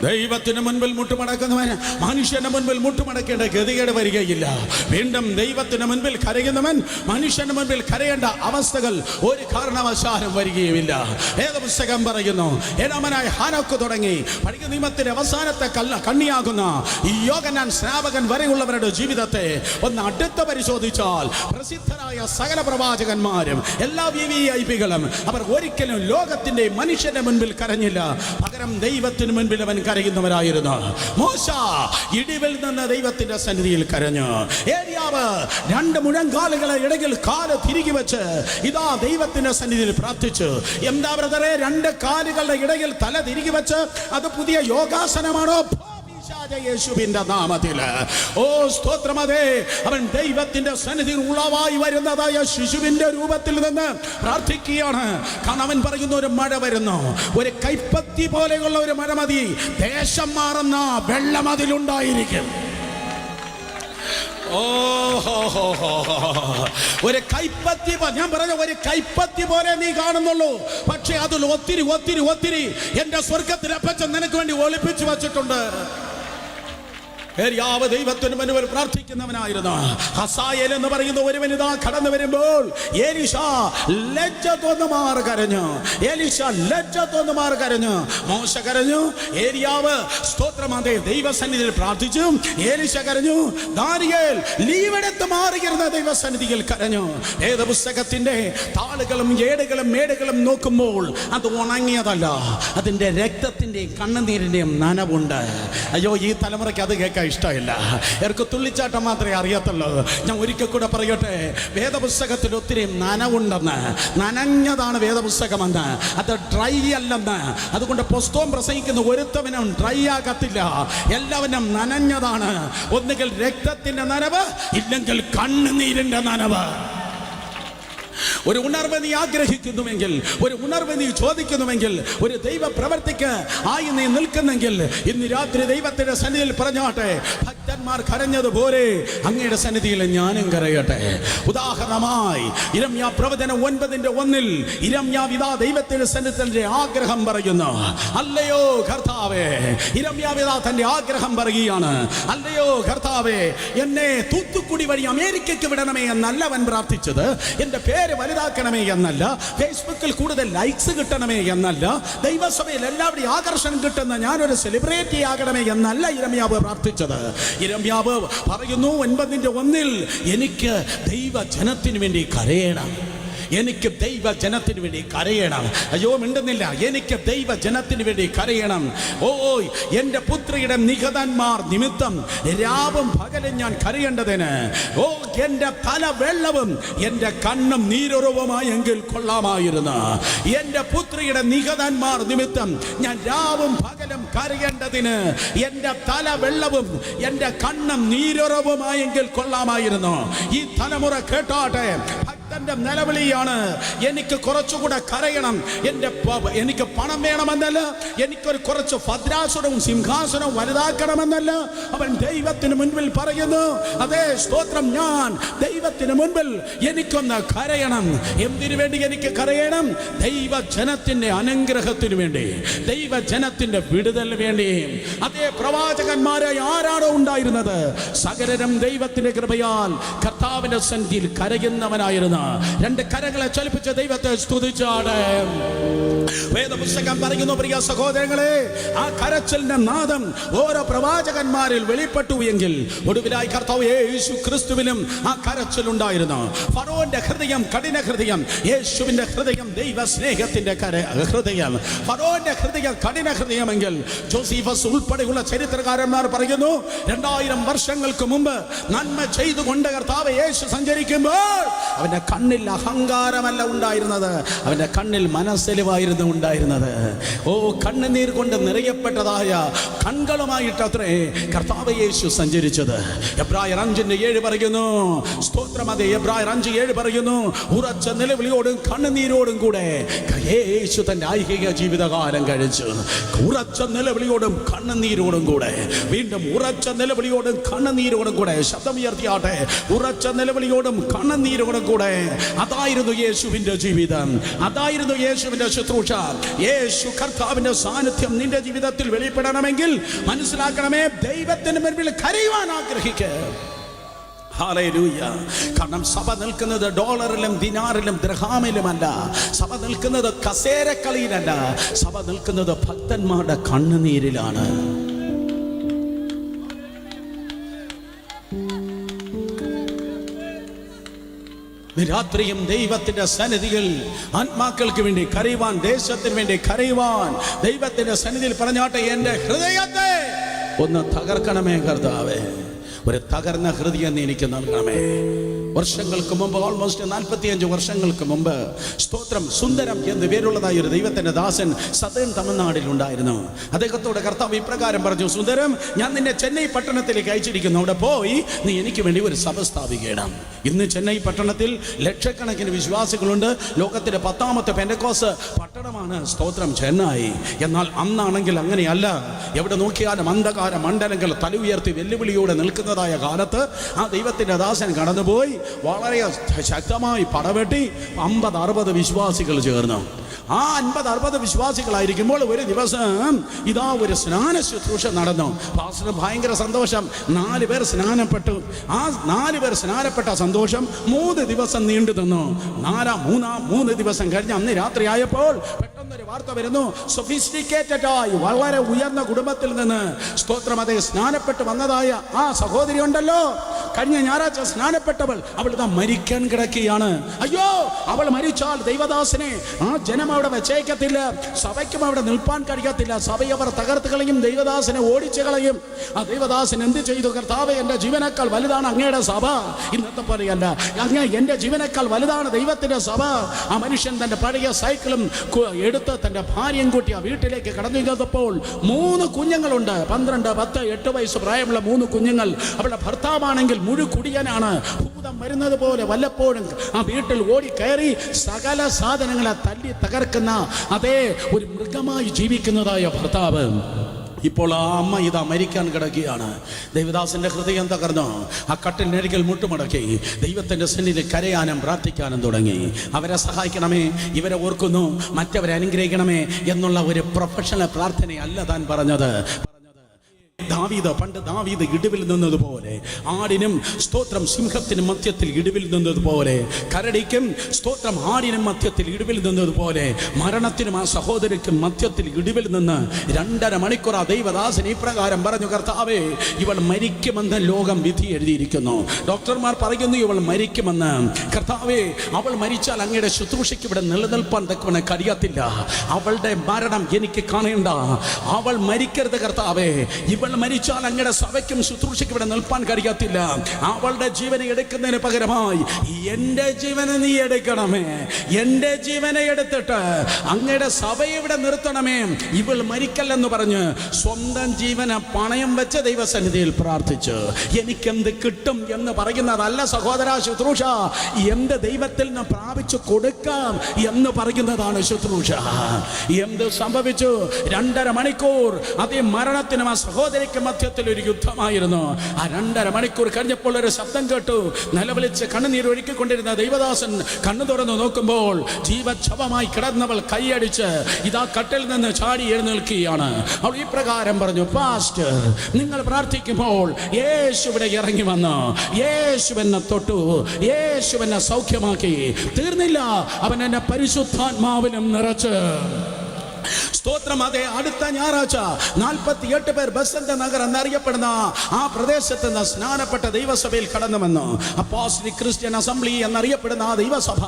ദൈവത്തിന് മുൻപിൽ മുട്ടുമടക്കുന്നവൻ മനുഷ്യന്റെ മുൻപിൽ മുട്ടുമടക്കേണ്ട ഗതികേട് വരികയില്ല. വീണ്ടും ദൈവത്തിന് മുൻപിൽ കരയുന്നവൻ മനുഷ്യന്റെ മുൻപിൽ കരയേണ്ട അവസ്ഥകൾ ഒരു കാരണവശാലും വരികയുമില്ല. ഏത് പുസ്തകം പറയുന്നു? 7ാമനായ ഹാനോക്ക് തുടങ്ങി പഴയ നിയമത്തിന്റെ അവസാനത്തെ കണ്ണിയാകുന്ന ഈ യോഹന്നാൻ സ്നാപകൻ വരെയുള്ളവരുടെ ജീവിതത്തെ ഒന്ന് അടുത്ത് പരിശോധിച്ചാൽ പ്രസിദ്ധരായ സകല പ്രവാചകന്മാരും എല്ലാ വിവിഐപികളും അവർ ഒരിക്കലും ലോകത്തിന്റെ മനുഷ്യന്റെ മുൻപിൽ കരഞ്ഞില്ല. പകരം ദൈവത്തിന് മുൻപിൽ അവൻ കരയുന്നവരായിരുന്നു. മോശ ഇടിവിൽ നിന്ന് ദൈവത്തിന്റെ സന്നിധിയിൽ കരഞ്ഞു. ഏലിയാവ് 2 മുഴങ്കാലുകളെ ഇടയിൽ കാല് തിരികെ വെച്ച് ഇതാ ദൈവത്തിന്റെ സന്നിധിയിൽ പ്രാർത്ഥിച്ചു. എന്താ ബ്രദറെ, 2 കാലുകളുടെ ഇടയിൽ തല തിരികെ വെച്ച് അത് പുതിയ യോഗാസനമാണോ? യേശുവിന്റെ നാമത്തിൽ ഓ സ്തോത്രം. അതെ, അവൻ ദൈവത്തിന്റെ സന്നിധിയിൽ ഉളവായി വരുന്നതായ ശിശുവിന്റെ രൂപത്തിൽ നിന്ന് പ്രാർത്ഥിക്കുകയാണ്. കാരണം അവൻ പറയുന്ന ഒരു മഴ വരുന്നു, ഒരു കൈപ്പത്തി പോലെയുള്ള ഒരു മഴ മതി, ദേശം മാറുന്ന വെള്ളം അതിലുണ്ടായിരിക്കും. ഒരു കൈപ്പത്തി, ഞാൻ പറഞ്ഞ ഒരു കൈപ്പത്തി പോലെ നീ കാണുന്നുള്ളൂ, പക്ഷെ അതിൽ ഒത്തിരി ഒത്തിരി ഒത്തിരി എന്റെ സ്വർഗത്തിലപ്പച്ച നിനക്ക് വേണ്ടി ഒളിപ്പിച്ചു വച്ചിട്ടുണ്ട്. ദൈവത്തിന് മുൻപിൽ പ്രാർത്ഥിക്കുന്നവനായിരുന്നു. ഹസായേൽ എന്ന് പറയുന്ന ഒരുവൻ ഇതാ കടന്നു വരുമ്പോൾ എലീശ ലജ്ജ തോന്നുമാറ് കരഞ്ഞു. മോശ കരഞ്ഞു, ഏലിയാവ് സ്തോത്രം അതേ ദൈവസന്നിധിയിൽ പ്രാർത്ഥിച്ചു, എലീശ കരഞ്ഞു, ദാനിയേൽ ലീവെടുത്ത് മാറിയിരുന്ന ദൈവസന്നിധിയിൽ കരഞ്ഞു. വേദപുസ്തകത്തിന്റെ താളുകളും ഏടുകളും മേടുകളും നോക്കുമ്പോൾ അത് ഉണങ്ങിയതല്ല, അതിന്റെ രക്തത്തിന്റെയും കണ്ണുനീരിന്റെയും നനവുണ്ട്. അയ്യോ, ഈ തലമുറയ്ക്ക് അത് കേൾക്കാൻ കേൾക്കാൻ ഇഷ്ടമില്ല. എനിക്ക് തുള്ളിച്ചാട്ടം മാത്രമേ അറിയത്തുള്ളൂ. ഞാൻ ഒരിക്കൽ കൂടെ പറയട്ടെ, വേദപുസ്തകത്തിൽ ഒത്തിരി നനവുണ്ടെന്ന്, നനഞ്ഞതാണ് വേദപുസ്തകമെന്ന്, അത് ഡ്രൈ അല്ലെന്ന്. അതുകൊണ്ട് പുസ്തകം പ്രസംഗിക്കുന്ന ഒരുത്തവനും ഡ്രൈ ആകത്തില്ല, എല്ലാവരും നനഞ്ഞതാണ്. ഒന്നുകിൽ രക്തത്തിന്റെ നനവ്, ഇല്ലെങ്കിൽ കണ്ണുനീരിന്റെ നനവ്. ഒരു ഉണർവ് നീ ആഗ്രഹിക്കുന്നുവെങ്കിൽ, ഒരു ഉണർവ് നീ ചോദിക്കുന്നുവെങ്കിൽ, ഒരു ദൈവ പ്രവർത്തിക്ക് ആയി നീ നിൽക്കുന്നെങ്കിൽ, ഇന്ന് രാത്രി ദൈവത്തിന്റെ സന്നിധിയിൽ പറഞ്ഞാട്ടെ, ഭക്തന്മാർ കരഞ്ഞതുപോലെ അങ്ങയുടെ സന്നിധിയിൽ ഞാനും കരയട്ടെ. ഉദാഹരണമായി യിരെമ്യാ പ്രവചനം 9:1 യിരെമ്യാവ് ഇതാ ദൈവത്തിന്റെ സന്നിധിയിൽ ആഗ്രഹം പറയുന്നു. അല്ലയോ കർത്താവേ, യിരെമ്യാവ് ഇതാ തന്റെ ആഗ്രഹം പറയുകയാണ്. അല്ലയോ കർത്താവേ, എന്നെ തൂത്തുക്കുടി വഴി അമേരിക്കയ്ക്ക് വിടണമേ എന്നല്ല അവൻ പ്രാർത്ഥിച്ചത്, എന്റെ പേര് വലുതാക്കണമേ എന്നല്ല, ഫേസ്ബുക്കിൽ കൂടുതൽ ലൈക്സ് കിട്ടണമേ എന്നല്ല, ദൈവസഭയിൽ എല്ലാവരുടെയും ആകർഷണം കിട്ടുന്ന ഞാനൊരു സെലിബ്രിറ്റി ആകണമേ എന്നല്ല യിരെമ്യാവ് പ്രാർത്ഥിച്ചത്. യിരെമ്യാവ് പറയുന്നു 9:1 എനിക്ക് ദൈവജനത്തിന് വേണ്ടി കരയണം, എനിക്ക് ദൈവജനത്തിന് വേണ്ടി കരയണം. അയ്യോ മിണ്ടുന്നില്ല. എനിക്ക് ദൈവജനത്തിന് വേണ്ടി കരയണം. ഓ, എൻ്റെ പുത്രിയുടെ നിഹതന്മാർ നിമിത്തം രാവും പകലും ഞാൻ കരയേണ്ടതിന്, ഓ എൻ്റെ തല വെള്ളവും എൻ്റെ കണ്ണും നീരുറവുമായെങ്കിൽ കൊള്ളാമായിരുന്നു. എൻ്റെ പുത്രിയുടെ നിഹതന്മാർ നിമിത്തം ഞാൻ രാവും പകലും കരയേണ്ടതിന് എൻ്റെ തല വെള്ളവും എൻ്റെ കണ്ണും നീരുറവുമായെങ്കിൽ കൊള്ളാമായിരുന്നു. ഈ തലമുറ കേട്ടാട്ടെ, ഭക്തന്റെ നിലവിളിയാണ്. എനിക്ക് കുറച്ചുകൂടെ കരയണം, എനിക്ക് പണം വേണമെന്നല്ല, എനിക്കൊരു കുറച്ച് ഭദ്രാസനവും സിംഹാസനവും വലുതാക്കണമെന്നല്ല. അവൻ ദൈവത്തിന് മുൻപിൽ പറയുന്നു, അതേ സ്തോത്രം, ഞാൻ ദൈവത്തിന് മുൻപിൽ എനിക്കൊന്ന് കരയണം. എന്തിനു വേണ്ടി എനിക്ക് കരയണം? ദൈവജനത്തിന്റെ അനുഗ്രഹത്തിന് വേണ്ടി, ദൈവജനത്തിന്റെ വിടുതലിന് വേണ്ടി. അതേ പ്രവാചകന്മാരെ ആരാണോ ഉണ്ടായിരുന്നത്, സകലരും ദൈവത്തിന്റെ കൃപയാൽ കർത്താവിന്റെ സന്നിധിയിൽ കരയുന്നവനായിരുന്നു. രണ്ട് കരങ്ങളെ ചലിപ്പിച്ച ദൈവത്തെ സ്തുതിച്ചാണ്. വേദപുസ്തകം പറയുന്നു, പ്രിയ സഹോദരങ്ങളെ, ആ കരച്ചിലിന്റെ നാദം ഓരോ പ്രവാചകന്മാരിൽ വെളിപ്പെട്ടു എങ്കിൽ ഒടുവിലായി കർത്താവ് യേശു ക്രിസ്തുവിലും ആ കരച്ചിലുണ്ടായിരുന്നു. ഫറോന്റെ ഹൃദയം കഠിന ഹൃദയം, യേശുവിന്റെ ഹൃദയം ദൈവ സ്നേഹത്തിന്റെ ഹൃദയം. ഫറോന്റെ ഹൃദയം കഠിന ഹൃദയമെങ്കിൽ ജോസഫസ് ഉൾപ്പെടെയുള്ള ചരിത്രകാരന്മാർ പറയുന്നു, 2000 വർഷങ്ങൾക്ക് മുമ്പ് നന്മ ചെയ്തുകൊണ്ട് കർത്താവ് യേശു സഞ്ചരിക്കുമ്പോൾ അവന്റെ കണ്ണിൽ അഹങ്കാരമല്ല ഉണ്ടായിരുന്നത്, അവന്റെ കണ്ണിൽ മനസ്സലിവായിരുന്നു ഉണ്ടായിരുന്നത്. ഓ, കണ്ണുനീർ കൊണ്ട് നിറയപ്പെട്ടതായ കണ്ണുകളുമായിട്ടത്രേ കർത്താവ് യേശു സഞ്ചരിച്ചത്. എബ്രായർ 5:7 പറയുന്നു, സ്തോത്രം. അതെ, എബ്രായർ 5:7 പറയുന്നു, ഉറച്ച നിലവിളിയോടും കണ്ണുനീരോടും കൂടെ യേശു തന്റെ ഐഹിക ജീവിതകാലം കഴിച്ചു. ഉറച്ച നിലവിളിയോടും കണ്ണുനീരോടും കൂടെ, വീണ്ടും ഉറച്ച നിലവിളിയോടും കണ്ണുനീരോടും കൂടെ, ശബ്ദം ഉയർത്തിയാട്ടെ, ഉറച്ച നിലവിളിയോടും കണ്ണുനീരോടും കൂടെ. അതായിരുന്നു യേശുവിന്റെ ജീവിതം, അതായിരുന്നു യേശുവിന്റെ ശുശ്രൂഷ. യേശു കർത്താവിന്റെ സാന്നിധ്യം നിന്റെ ജീവിതത്തിൽ വെളിപ്പെടണമെങ്കിൽ മനസ്സിലാക്കണമേ, ദൈവത്തിന് മുൻപിൽ കരയുവാൻ ആഗ്രഹിക്കുക. ഹല്ലേലൂയ. കാരണം സഭ നിൽക്കുന്നത് ഡോളറിലും ദിനാറിലും ദിർഹാമിലുമല്ല, സഭ നിൽക്കുന്നത് കസേരക്കളിയിലല്ല, സഭ നിൽക്കുന്നത് ഭക്തന്മാരുടെ കണ്ണുനീരിലാണ്. രാത്രിയും ദൈവത്തിന്റെ സന്നിധിയിൽ ആത്മാക്കൾക്ക് വേണ്ടി കരയുവാൻ, ദേശത്തിന് വേണ്ടി കരയുവാൻ ദൈവത്തിന്റെ സന്നിധിയിൽ പറഞ്ഞാട്ടെ, എൻ്റെ ഹൃദയത്തെ ഒന്ന് തകർക്കണമേ കർത്താവേ, ഒരു തകർന്ന ഹൃദയം നീ എനിക്ക് നൽകണമേ. വർഷങ്ങൾക്ക് മുമ്പ്, ഓൾമോസ്റ്റ് 45 വർഷങ്ങൾക്ക് മുമ്പ്, സ്തോത്രം, സുന്ദരം എന്ന് പേരുള്ളതായ ഒരു ദൈവത്തിന്റെ ദാസൻ സദേൺ തമിഴ്നാടിൽ ഉണ്ടായിരുന്നു. അദ്ദേഹത്തോട് കർത്താവ് ഇപ്രകാരം പറഞ്ഞു, സുന്ദരം, ഞാൻ നിന്നെ ചെന്നൈ പട്ടണത്തിലേക്ക് അയച്ചിരിക്കുന്നു, അവിടെ പോയി നീ എനിക്ക് വേണ്ടി ഒരു സഭ സ്ഥാപിക്കണം. ഇന്ന് ചെന്നൈ പട്ടണത്തിൽ ലക്ഷക്കണക്കിന് വിശ്വാസികളുണ്ട്. ലോകത്തിലെ 10ാമത്തെ പെന്തക്കോസ്ത് പട്ടണമാണ് സ്തോത്രം ചെന്നൈ. എന്നാൽ അന്നാണെങ്കിൽ അങ്ങനെയല്ല. എവിടെ നോക്കിയാലും അന്ധകാര മണ്ഡലങ്ങൾ തല ഉയർത്തി വെല്ലുവിളിയോടെ നിൽക്കുന്നതായ കാലത്ത് ആ ദൈവത്തിന്റെ ദാസൻ കടന്നുപോയി വളരെ ശക്തമായി പടവെട്ടി 50-60 വിശ്വാസികൾ ചേർന്നു. ആ 50-60 വിശ്വാസികളായിരിക്കുമ്പോൾ ഒരു ദിവസം ഇതാ ഒരു സ്നാന ശുശ്രൂഷ നടന്നു. പാസ്റ്ററിന് ഭയങ്കര സന്തോഷം. 4 പേർ സ്നാനപ്പെട്ടു. ആ 4 പേർ സ്നാനപ്പെട്ട സന്തോഷം 3 ദിവസം നീണ്ടു നിന്നു. 3 ദിവസം കഴിഞ്ഞ് അന്ന് രാത്രി ആയപ്പോൾ പെട്ടെന്നൊരു വാർത്ത വരുന്നു, സൊഫിസ്റ്റിക്കേറ്റഡ് ആയി വളരെ ഉയർന്ന കുടുംബത്തിൽ നിന്ന് സ്തോത്രം അതേ സ്നാനപ്പെട്ട് വന്നതായ ആ സഹോദരി ഉണ്ടല്ലോ, കഴിഞ്ഞ ഞായറാഴ്ച സ്നാനപ്പെട്ടവൾ, അവൾ ഇതാ മരിക്കാൻ കിടക്കുകയാണ്. അയ്യോ, അവൾ മരിച്ചാൽ ദൈവദാസനെ ആ ജനം അവിടെ വെച്ചേക്കത്തില്ല, സഭയ്ക്കും അവിടെ നിൽപ്പാൻ കഴിയത്തില്ല. സഭയെ അവർ തകർത്ത് കളയും, ദൈവദാസനെ ഓടിച്ചു കളയും. ആ ദൈവദാസൻ എന്ത് ചെയ്തു? കർത്താവേ, എൻ്റെ ജീവനേക്കാൾ വലുതാണ് അങ്ങയുടെ സഭ. ഇന്നത്തെ പോലെയല്ല, അങ്ങ് എൻ്റെ ജീവനേക്കാൾ വലുതാണ് ദൈവത്തിൻ്റെ സഭ. ആ മനുഷ്യൻ തൻ്റെ പഴയ സൈക്കിളും എടുത്ത് തൻ്റെ ഭാര്യയും കൂട്ടി ആ വീട്ടിലേക്ക് കടന്നു ചെന്നപ്പോൾ 3 കുഞ്ഞുങ്ങളുണ്ട്. 12, 10, 8 വയസ്സ് പ്രായമുള്ള 3 കുഞ്ഞുങ്ങൾ. അവളുടെ ഭർത്താവാണെങ്കിൽ മുഴുകുടിയനാണ്. ഭൂതം വരുന്നത് പോലെ വല്ലപ്പോഴും ആ വീട്ടിൽ ഓടി കയറി സകല സാധനങ്ങളെ തല്ലി തകർക്കുന്ന അതേ ഒരു മൃഗമായി ജീവിക്കുന്നതായ ഭർത്താവ്. ഇപ്പോൾ ആ അമ്മ ഇതാ മരിക്കാൻ കിടക്കുകയാണ്. ദൈവദാസന്റെ ഹൃദയം തകർന്നു. ആ കട്ടിലിനരികിൽ മുട്ടുമടക്കി ദൈവത്തിന്റെ സന്നിധിയിൽ കരയാനും പ്രാർത്ഥിക്കാനും തുടങ്ങി. അവരെ സഹായിക്കണമേ, ഇവരെ ഓർക്കുന്നു, മറ്റവരെ അനുഗ്രഹിക്കണമേ എന്നുള്ള ഒരു പ്രൊഫഷണൽ പ്രാർത്ഥനയല്ല താൻ പറഞ്ഞത്. പണ്ട് ദാവീദ് ഇടിവിൽ നിന്നതുപോലെ, ആടിനും സ്തോത്രം സിംഹത്തിനും മധ്യത്തിൽ ഇടിവിൽ നിന്നതുപോലെ, കരടിക്കും സ്തോത്രം ആടിനും മധ്യത്തിൽ ഇടിവിൽ നിന്നതുപോലെ, മരണത്തിനും ആ സഹോദരിക്കും മധ്യത്തിൽ ഇടിവിൽ നിന്ന് 2.5 മണിക്കൂർ ആ ദൈവദാസൻ ഈ പ്രകാരം പറഞ്ഞു, കർത്താവേ, ഇവൾ മരിക്കുമെന്ന് ലോകം വിധി എഴുതിയിരിക്കുന്നു. ഡോക്ടർമാർ പറയുന്നു ഇവൾ മരിക്കുമെന്ന്. കർത്താവേ, അവൾ മരിച്ചാൽ അങ്ങയുടെ ശുശ്രൂഷയ്ക്ക് ഇവിടെ നിലനിൽപ്പാൻ തക്കവണ്ണം കഴിയത്തില്ല. അവളുടെ മരണം എനിക്ക് കാണേണ്ട. അവൾ മരിക്കരുത് കർത്താവേ. ഇവൾ മരിച്ചാൽ അങ്ങയുടെ സഭയ്ക്കും ശുശ്രൂഷയ്ക്ക് ഇവിടെ നിൽപ്പാൻ കഴിയത്തില്ല. അവളുടെ ജീവനെ എടുക്കുന്നതിന് പകരമായി എൻ്റെ ജീവനെ നീ എടുക്കണമേ. എൻ്റെ ജീവനെ എടുത്തിട്ട് അങ്ങയുടെ സഭയെ ഇവിടെ നിർത്തണമേ. ഇവൾ മരിക്കല്ലെന്ന് പറഞ്ഞ് സ്വന്തം ജീവനെ പണയം വെച്ച് ദൈവസന്നിധിയിൽ പ്രാർത്ഥിച്ചു. എനിക്കെന്ത് കിട്ടും എന്ന് പറയുന്നതല്ല സഹോദര ശുശ്രൂഷ. എന്ത് ദൈവത്തിൽ നിന്ന് പ്രാപിച്ചു കൊടുക്കാം എന്ന് പറയുന്നതാണ് ശുശ്രൂഷ. എന്ത് സംഭവിച്ചു? 2.5 മണിക്കൂർ അതേ മരണത്തിനും ആ സഹോദരിക്ക് മധ്യത്തിൽ ഒരു യുദ്ധമായിരുന്നു. ആ 2.5 മണിക്കൂർ കഴിഞ്ഞപ്പോൾ ഒരു ശബ്ദം കേട്ടു. നിലവിളിച്ച് കണ്ണുനീർ ഒഴുക്കിക്കൊണ്ടിരുന്ന ദൈവദാസൻ കണ്ണു തുറന്നു നോക്കുമ്പോൾ ജീവച്ഛവമായി കിടന്നവൾ കൈയടിച്ച് ഇതാ കട്ടിൽ നിന്ന് ചാടി എഴുന്നേൽക്കുകയാണ്. അവൾ ഈ പ്രകാരം പറഞ്ഞു, പാസ്റ്റർ, നിങ്ങൾ പ്രാർത്ഥിക്കുമ്പോൾ യേശു ഇവിടെ ഇറങ്ങി വന്നു. യേശു എന്നെ തൊട്ടു, യേശു എന്നെ സൗഖ്യമാക്കി. തീർന്നില്ല, അവൻ എന്നെ പരിശുദ്ധാത്മാവിലും നിറച്ച്. സ്തോത്രം. അതേ, അടുത്ത ഞായറാഴ്ച 48 പേർ ബസന്ത നഗർ എന്നറിയപ്പെടുന്ന ആ പ്രദേശത്ത് നിന്ന് സ്നാനപ്പെട്ട ദൈവസഭയിൽ കടന്നു വന്നു. അപ്പോസ്തലിക് ക്രിസ്ത്യൻ അസംബ്ലി എന്നറിയപ്പെടുന്ന ആ ദൈവസഭ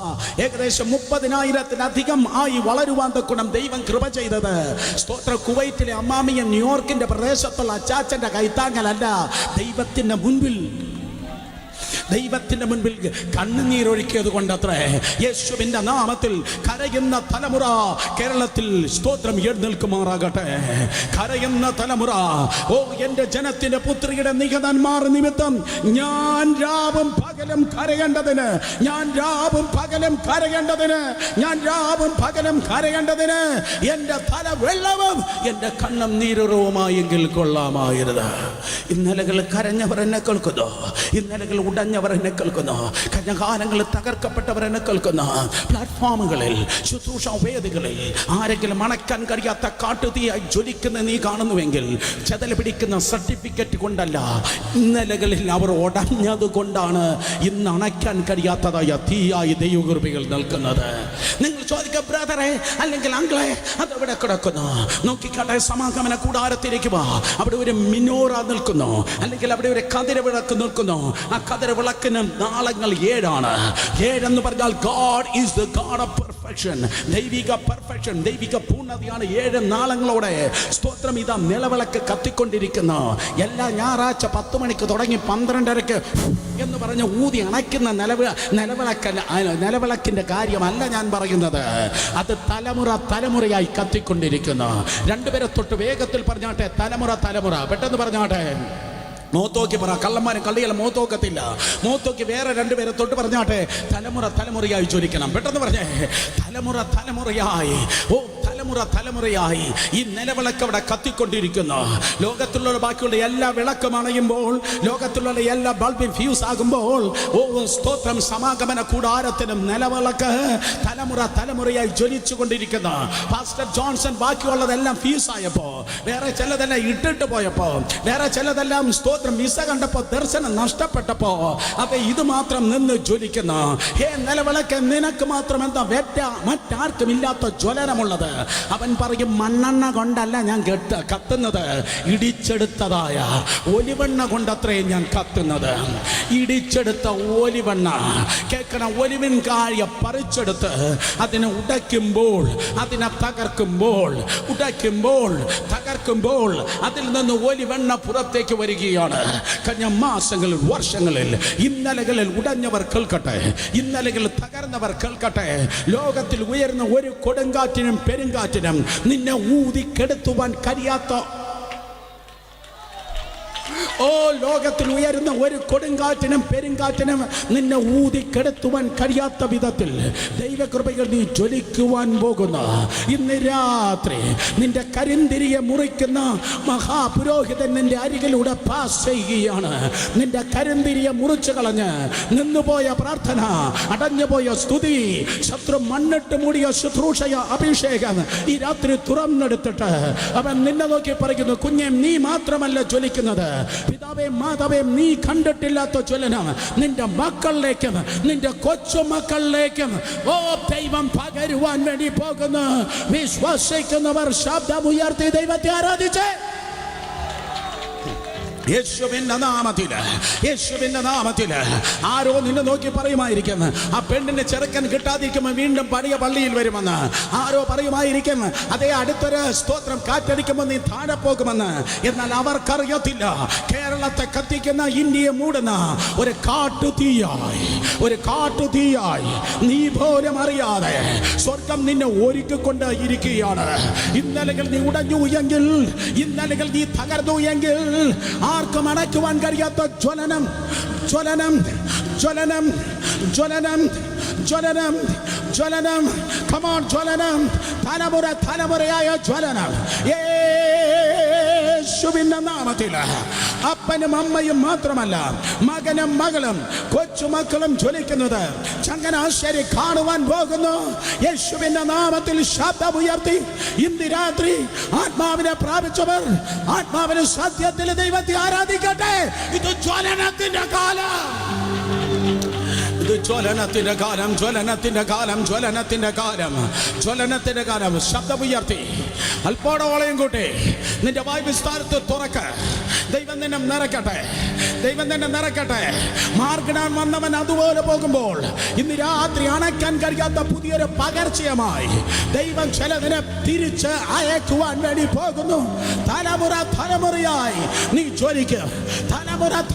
ഏകദേശം 30,000-ലധികം ആയി വളരുവാൻ തക്കണം ദൈവം കൃപ ചെയ്തത്. സ്തോത്ര. കുവൈറ്റിലെ അമ്മാമിയ ന്യൂയോർക്കിന്റെ പ്രദേശത്തുള്ള അച്ചാച്ചന്റെ കൈത്താങ്ങലല്ല, ദൈവത്തിന്റെ മുൻപിൽ കണ്ണുനീരൊഴുക്കിയത് കൊണ്ടത്രേ. യേശുവിന്റെ നാമത്തിൽ കരയുന്ന തലമുറ കേരളത്തിൽ സ്തോത്രം എഴുന്നേൽക്കുമാറാകട്ടെ. കരയുന്ന തലമുറ, ഓ എൻ്റെ ജനത്തിന്റെ പുത്രിയുടെ നിഹതന്മാർ നിമിത്തം ഞാൻ രാവും പകലും കരയേണ്ടതിന്, ഞാൻ രാവും പകലും കരയേണ്ടതിന്, ഞാൻ രാവും പകലും കരയേണ്ടതിന് എൻ്റെ തല വെള്ളവും എൻ്റെ കണ്ണം നീരുറവുമായെങ്കിൽ കൊള്ളാമായിരുന്നു. ഇന്നലകൾ കരഞ്ഞവർ എന്നെ കേൾക്കുന്നു, ഇന്നലകൾ ഉടഞ്ഞവർ എന്നെ കേൾക്കുന്നു, കഴിഞ്ഞ കാലങ്ങൾ തകർക്കപ്പെട്ടവർ എന്നെ കേൾക്കുന്നു. പ്ലാറ്റ്ഫോമുകളിൽ, ശുശ്രൂഷ വേദികളിൽ ആരെങ്കിലും അണയ്ക്കാൻ കഴിയാത്ത കാട്ടുതീയായി ജ്വലിക്കുന്ന നീ കാണുന്നുവെങ്കിൽ ചെതല് പിടിക്കുന്ന സർട്ടിഫിക്കറ്റ് കൊണ്ടല്ല, ഇന്നലകളിൽ അവർ ഉടഞ്ഞത് കൊണ്ടാണ് ഇന്ന് അണയ്ക്കാൻ കഴിയാത്തതായ തീയായി ദൈവകൃപകൾ നിൽക്കുന്നത്. നിങ്ങൾ ചോദിക്കുക, ബ്രദറെ അല്ലെങ്കിൽ അങ്കിളെ, അതെവിടെ കിടക്കുന്നു? നോക്കിക്കാട്ടെ, സമാഗമന കൂടാരത്തിലേക്ക് വാ. അവിടെ ഒരു മിനോറ നിൽക്കുന്നു, അല്ലെങ്കിൽ അവിടെ ഒരു കതിരവിളക്ക് നിൽക്കുന്നു. ആ കതിരവിളക്കിന് നാളങ്ങൾ 7 ആണ്. 7 എന്ന് പറഞ്ഞാൽ God is the God of perfection. ദൈവിക പെർഫെക്ഷൻ, ദൈവിക പൂർണ്ണതയാണ് 7 നാളങ്ങളോടെ. സ്തോത്രം. ഇതാ നിലവിളക്ക് കത്തിക്കൊണ്ടിരിക്കുന്നു. എല്ലാ ഞായറാഴ്ച 10 മണിക്ക് തുടങ്ങി 12:30 എന്ന് പറഞ്ഞ് ഊതി അണയ്ക്കുന്ന നിലവിളക്കിന്റെ കാര്യമല്ല ഞാൻ പറയുന്നത്. അത് തലമുറയായി കത്തിക്കൊണ്ടിരിക്കുന്നു. 2 പേരെ തൊട്ട് വേഗത്തിൽ പറഞ്ഞാട്ടെ, തലമുറ. പെട്ടെന്ന് പറഞ്ഞാട്ടെ, മോത്തോക്കി പറ. കള്ളന്മാരും കള്ളികളും മോത്തോക്കത്തില്ല. മോത്തോക്കി വേറെ 2 പേരെ തൊട്ട് പറഞ്ഞാട്ടെ, തലമുറയായി ജ്വലിക്കണം. പെട്ടെന്ന് പറഞ്ഞേ, തലമുറയായി. ഓ, തലമുറയായി ഈ നിലവിളക്ക് അവിടെ കത്തിക്കൊണ്ടിരിക്കുന്നു. ലോകത്തിലുള്ള ബാക്കിയുള്ള എല്ലാ വിളക്കും അണയുമ്പോൾ, ലോകത്തിലുള്ള എല്ലാ ബൾബും ഫ്യൂസ് ആകുമ്പോൾ, ഓ സ്തോത്രം, സമാഗമന കൂടാരത്തിനും നിലവിളക്ക് തലമുറയായി ജ്വലിച്ചു കൊണ്ടിരിക്കുന്നു. പാസ്റ്റർ ജോൺസൺ ബാക്കിയുള്ളതെല്ലാം ഫ്യൂസ് ആയപ്പോ, വേറെ ചിലതെല്ലാം ഇട്ടിട്ട് പോയപ്പോ, വേറെ ചിലതെല്ലാം സ്തോത്രം മിസ കണ്ടപ്പോ, ദർശനം നഷ്ടപ്പെട്ടപ്പോ, അപ്പൊ ഇത് മാത്രം നിന്ന് ജ്വലിക്കുന്ന ഹേ നിലവിളക്ക്, നിനക്ക് മാത്രം എന്താ മറ്റാർക്കും ഇല്ലാത്ത ജ്വലനമുള്ളത്? അവൻ പറയും, മണ്ണെണ്ണ കൊണ്ടല്ല ഞാൻ കത്തുന്നത്, ഇടിച്ചെടുത്തതായ ഒലിവെണ്ണ കൊണ്ടത്രേ ഞാൻ കത്തുന്നത്. ഇടിച്ചെടുത്ത ഒലിവെണ്ണ കേൾക്കണം. ഒലിവിൻ കായ പറിച്ചെടുത്ത് അതിനെ ഉടയ്ക്കുമ്പോൾ, അതിനെ തകർക്കുമ്പോൾ അതിൽ നിന്ന് ഒലിവെണ്ണ പുറത്തേക്ക് വരികയാണ്. കഴിഞ്ഞ മാസങ്ങളിൽ, വർഷങ്ങളിൽ ഇന്നലകളിൽ ഉടഞ്ഞവർ കേൾക്കട്ടെ, ഇന്നലകളിൽ തകർന്നവർ കേൾക്കട്ടെ. ലോകത്തിൽ ഉയർന്ന ഒരു കൊടുങ്കാറ്റിനും പെരുങ്കാറ്റിനും നിന്നെ ഊതിക്കെടുത്തുവാൻ കഴിയാത്ത, ലോകത്തിൽ ഉയരുന്ന ഒരു കൊടുങ്കാറ്റിനും പെരുങ്കാറ്റിനും നിന്നെ ഊതിക്കെടുത്തുവാൻ കഴിയാത്ത വിധത്തിൽ ദൈവകൃപകൾ നീ ജ്വലിക്കുവാൻ പോകുന്ന ഇന്ന് രാത്രി നിന്റെ കരിന്തിരിയെ മുറിക്കുന്ന മഹാപുരോഹിതൻ നിന്റെ അരികിലൂടെ പാസ് ചെയ്യുകയാണ്. നിന്റെ കരിന്തിരിയെ മുറിച്ചു കളഞ്ഞ് നിന്നുപോയ പ്രാർത്ഥന, അടഞ്ഞുപോയ സ്തുതി, ശത്രു മണ്ണിട്ട് മൂടിയ ശുശ്രൂഷയ അഭിഷേകം ഈ രാത്രി തുറന്നെടുത്തിട്ട് അവൻ നിന്നെ നോക്കി പറയുന്നു, കുഞ്ഞെ നീ മാത്രമല്ല ജ്വലിക്കുന്നത്, പിതാവേ മാതാവേ നീ കണ്ടിട്ടില്ലാത്ത ജ്വലനം നിന്റെ മക്കളിലേക്കും നിന്റെ കൊച്ചുമക്കളിലേക്കും ദൈവം പകരുവാൻ വേണ്ടി പോകുന്നു. വിശ്വസിക്കുന്നവർ ശബ്ദമുയർത്തി ദൈവത്തെ ആരാധിച്ചേ. യേശുവിന്റെ നാമത്തിൽ ആരോ നിന്നെ നോക്കി പറയുമായിരിക്കും, ആ പെണ്ണിന് ചെറുക്കൻ കിട്ടാതിരിക്കുമ്പോൾ വീണ്ടും പഴയ പള്ളിയിൽ വരുമെന്ന്. ആരോ പറയുമായിരിക്കും, അതേ അടുത്തൊരു സ്തോത്രം കാറ്റടിക്കുമ്പോൾ നീ താഴെ പോകുമെന്ന്. എന്നാൽ അവർക്കറിയത്തില്ല, കേരളത്തെ കത്തിക്കുന്ന, ഇന്ത്യയെ മൂടുന്ന ഒരു കാട്ടുതീയായി നീ പോലും അറിയാതെ സ്വർഗം നിന്നെ ഒരുക്കിക്കൊണ്ട് ഇരിക്കുകയാണ്. ഇന്നലകൾ നീ ഉടഞ്ഞു എങ്കിൽ, ഇന്നലകൾ നീ തകർന്നു എങ്കിൽ ആർക്കും അടയ്ക്കുവാൻ കഴിയാത്ത ജ്വലനം, തലമുറയായ ജ്വലനം യേശുവിന്റെ നാമത്തിൽ. അപ്പനും അമ്മയും മാത്രമല്ല, മകനും മകളും കൊച്ചുമക്കളും ജ്വലിക്കുന്നത് ചങ്ങനാശ്ശേരി കാണുവാൻ പോകുന്നു. യേശുവിന്റെ നാമത്തിൽ ശബ്ദമുയർത്തി ഇന്ന് രാത്രി ആത്മാവിനെ പ്രാപിച്ചവർ ആത്മാവിന് സത്യത്തിൽ ദൈവത്തെ ആരാധിക്കട്ടെ. ഇത് ജ്വലനത്തിന്റെ കാലം, ജ്വലനത്തിന്റെ കാലം. ശബ്ദമുയർത്തി അല്പോടോളയും കൂട്ടി നിന്റെ വായ് വിസ്താരത്തിൽ തുറക്ക്. ദൈവം നിന്നെ നിറയ്ക്കട്ടെ. മാർഗിടാൻ വന്നവൻ അതുപോലെ പോകുമ്പോൾ ഇന്ന് രാത്രി അണയ്ക്കാൻ കഴിയാത്ത പുതിയൊരു പകർച്ചയുമായി ദൈവം ചിലതിനെ തിരിച്ച് അയക്കുവാൻ വേണ്ടി പോകുന്നു. തലമുറയായി നീ ജ്വലിക്കും,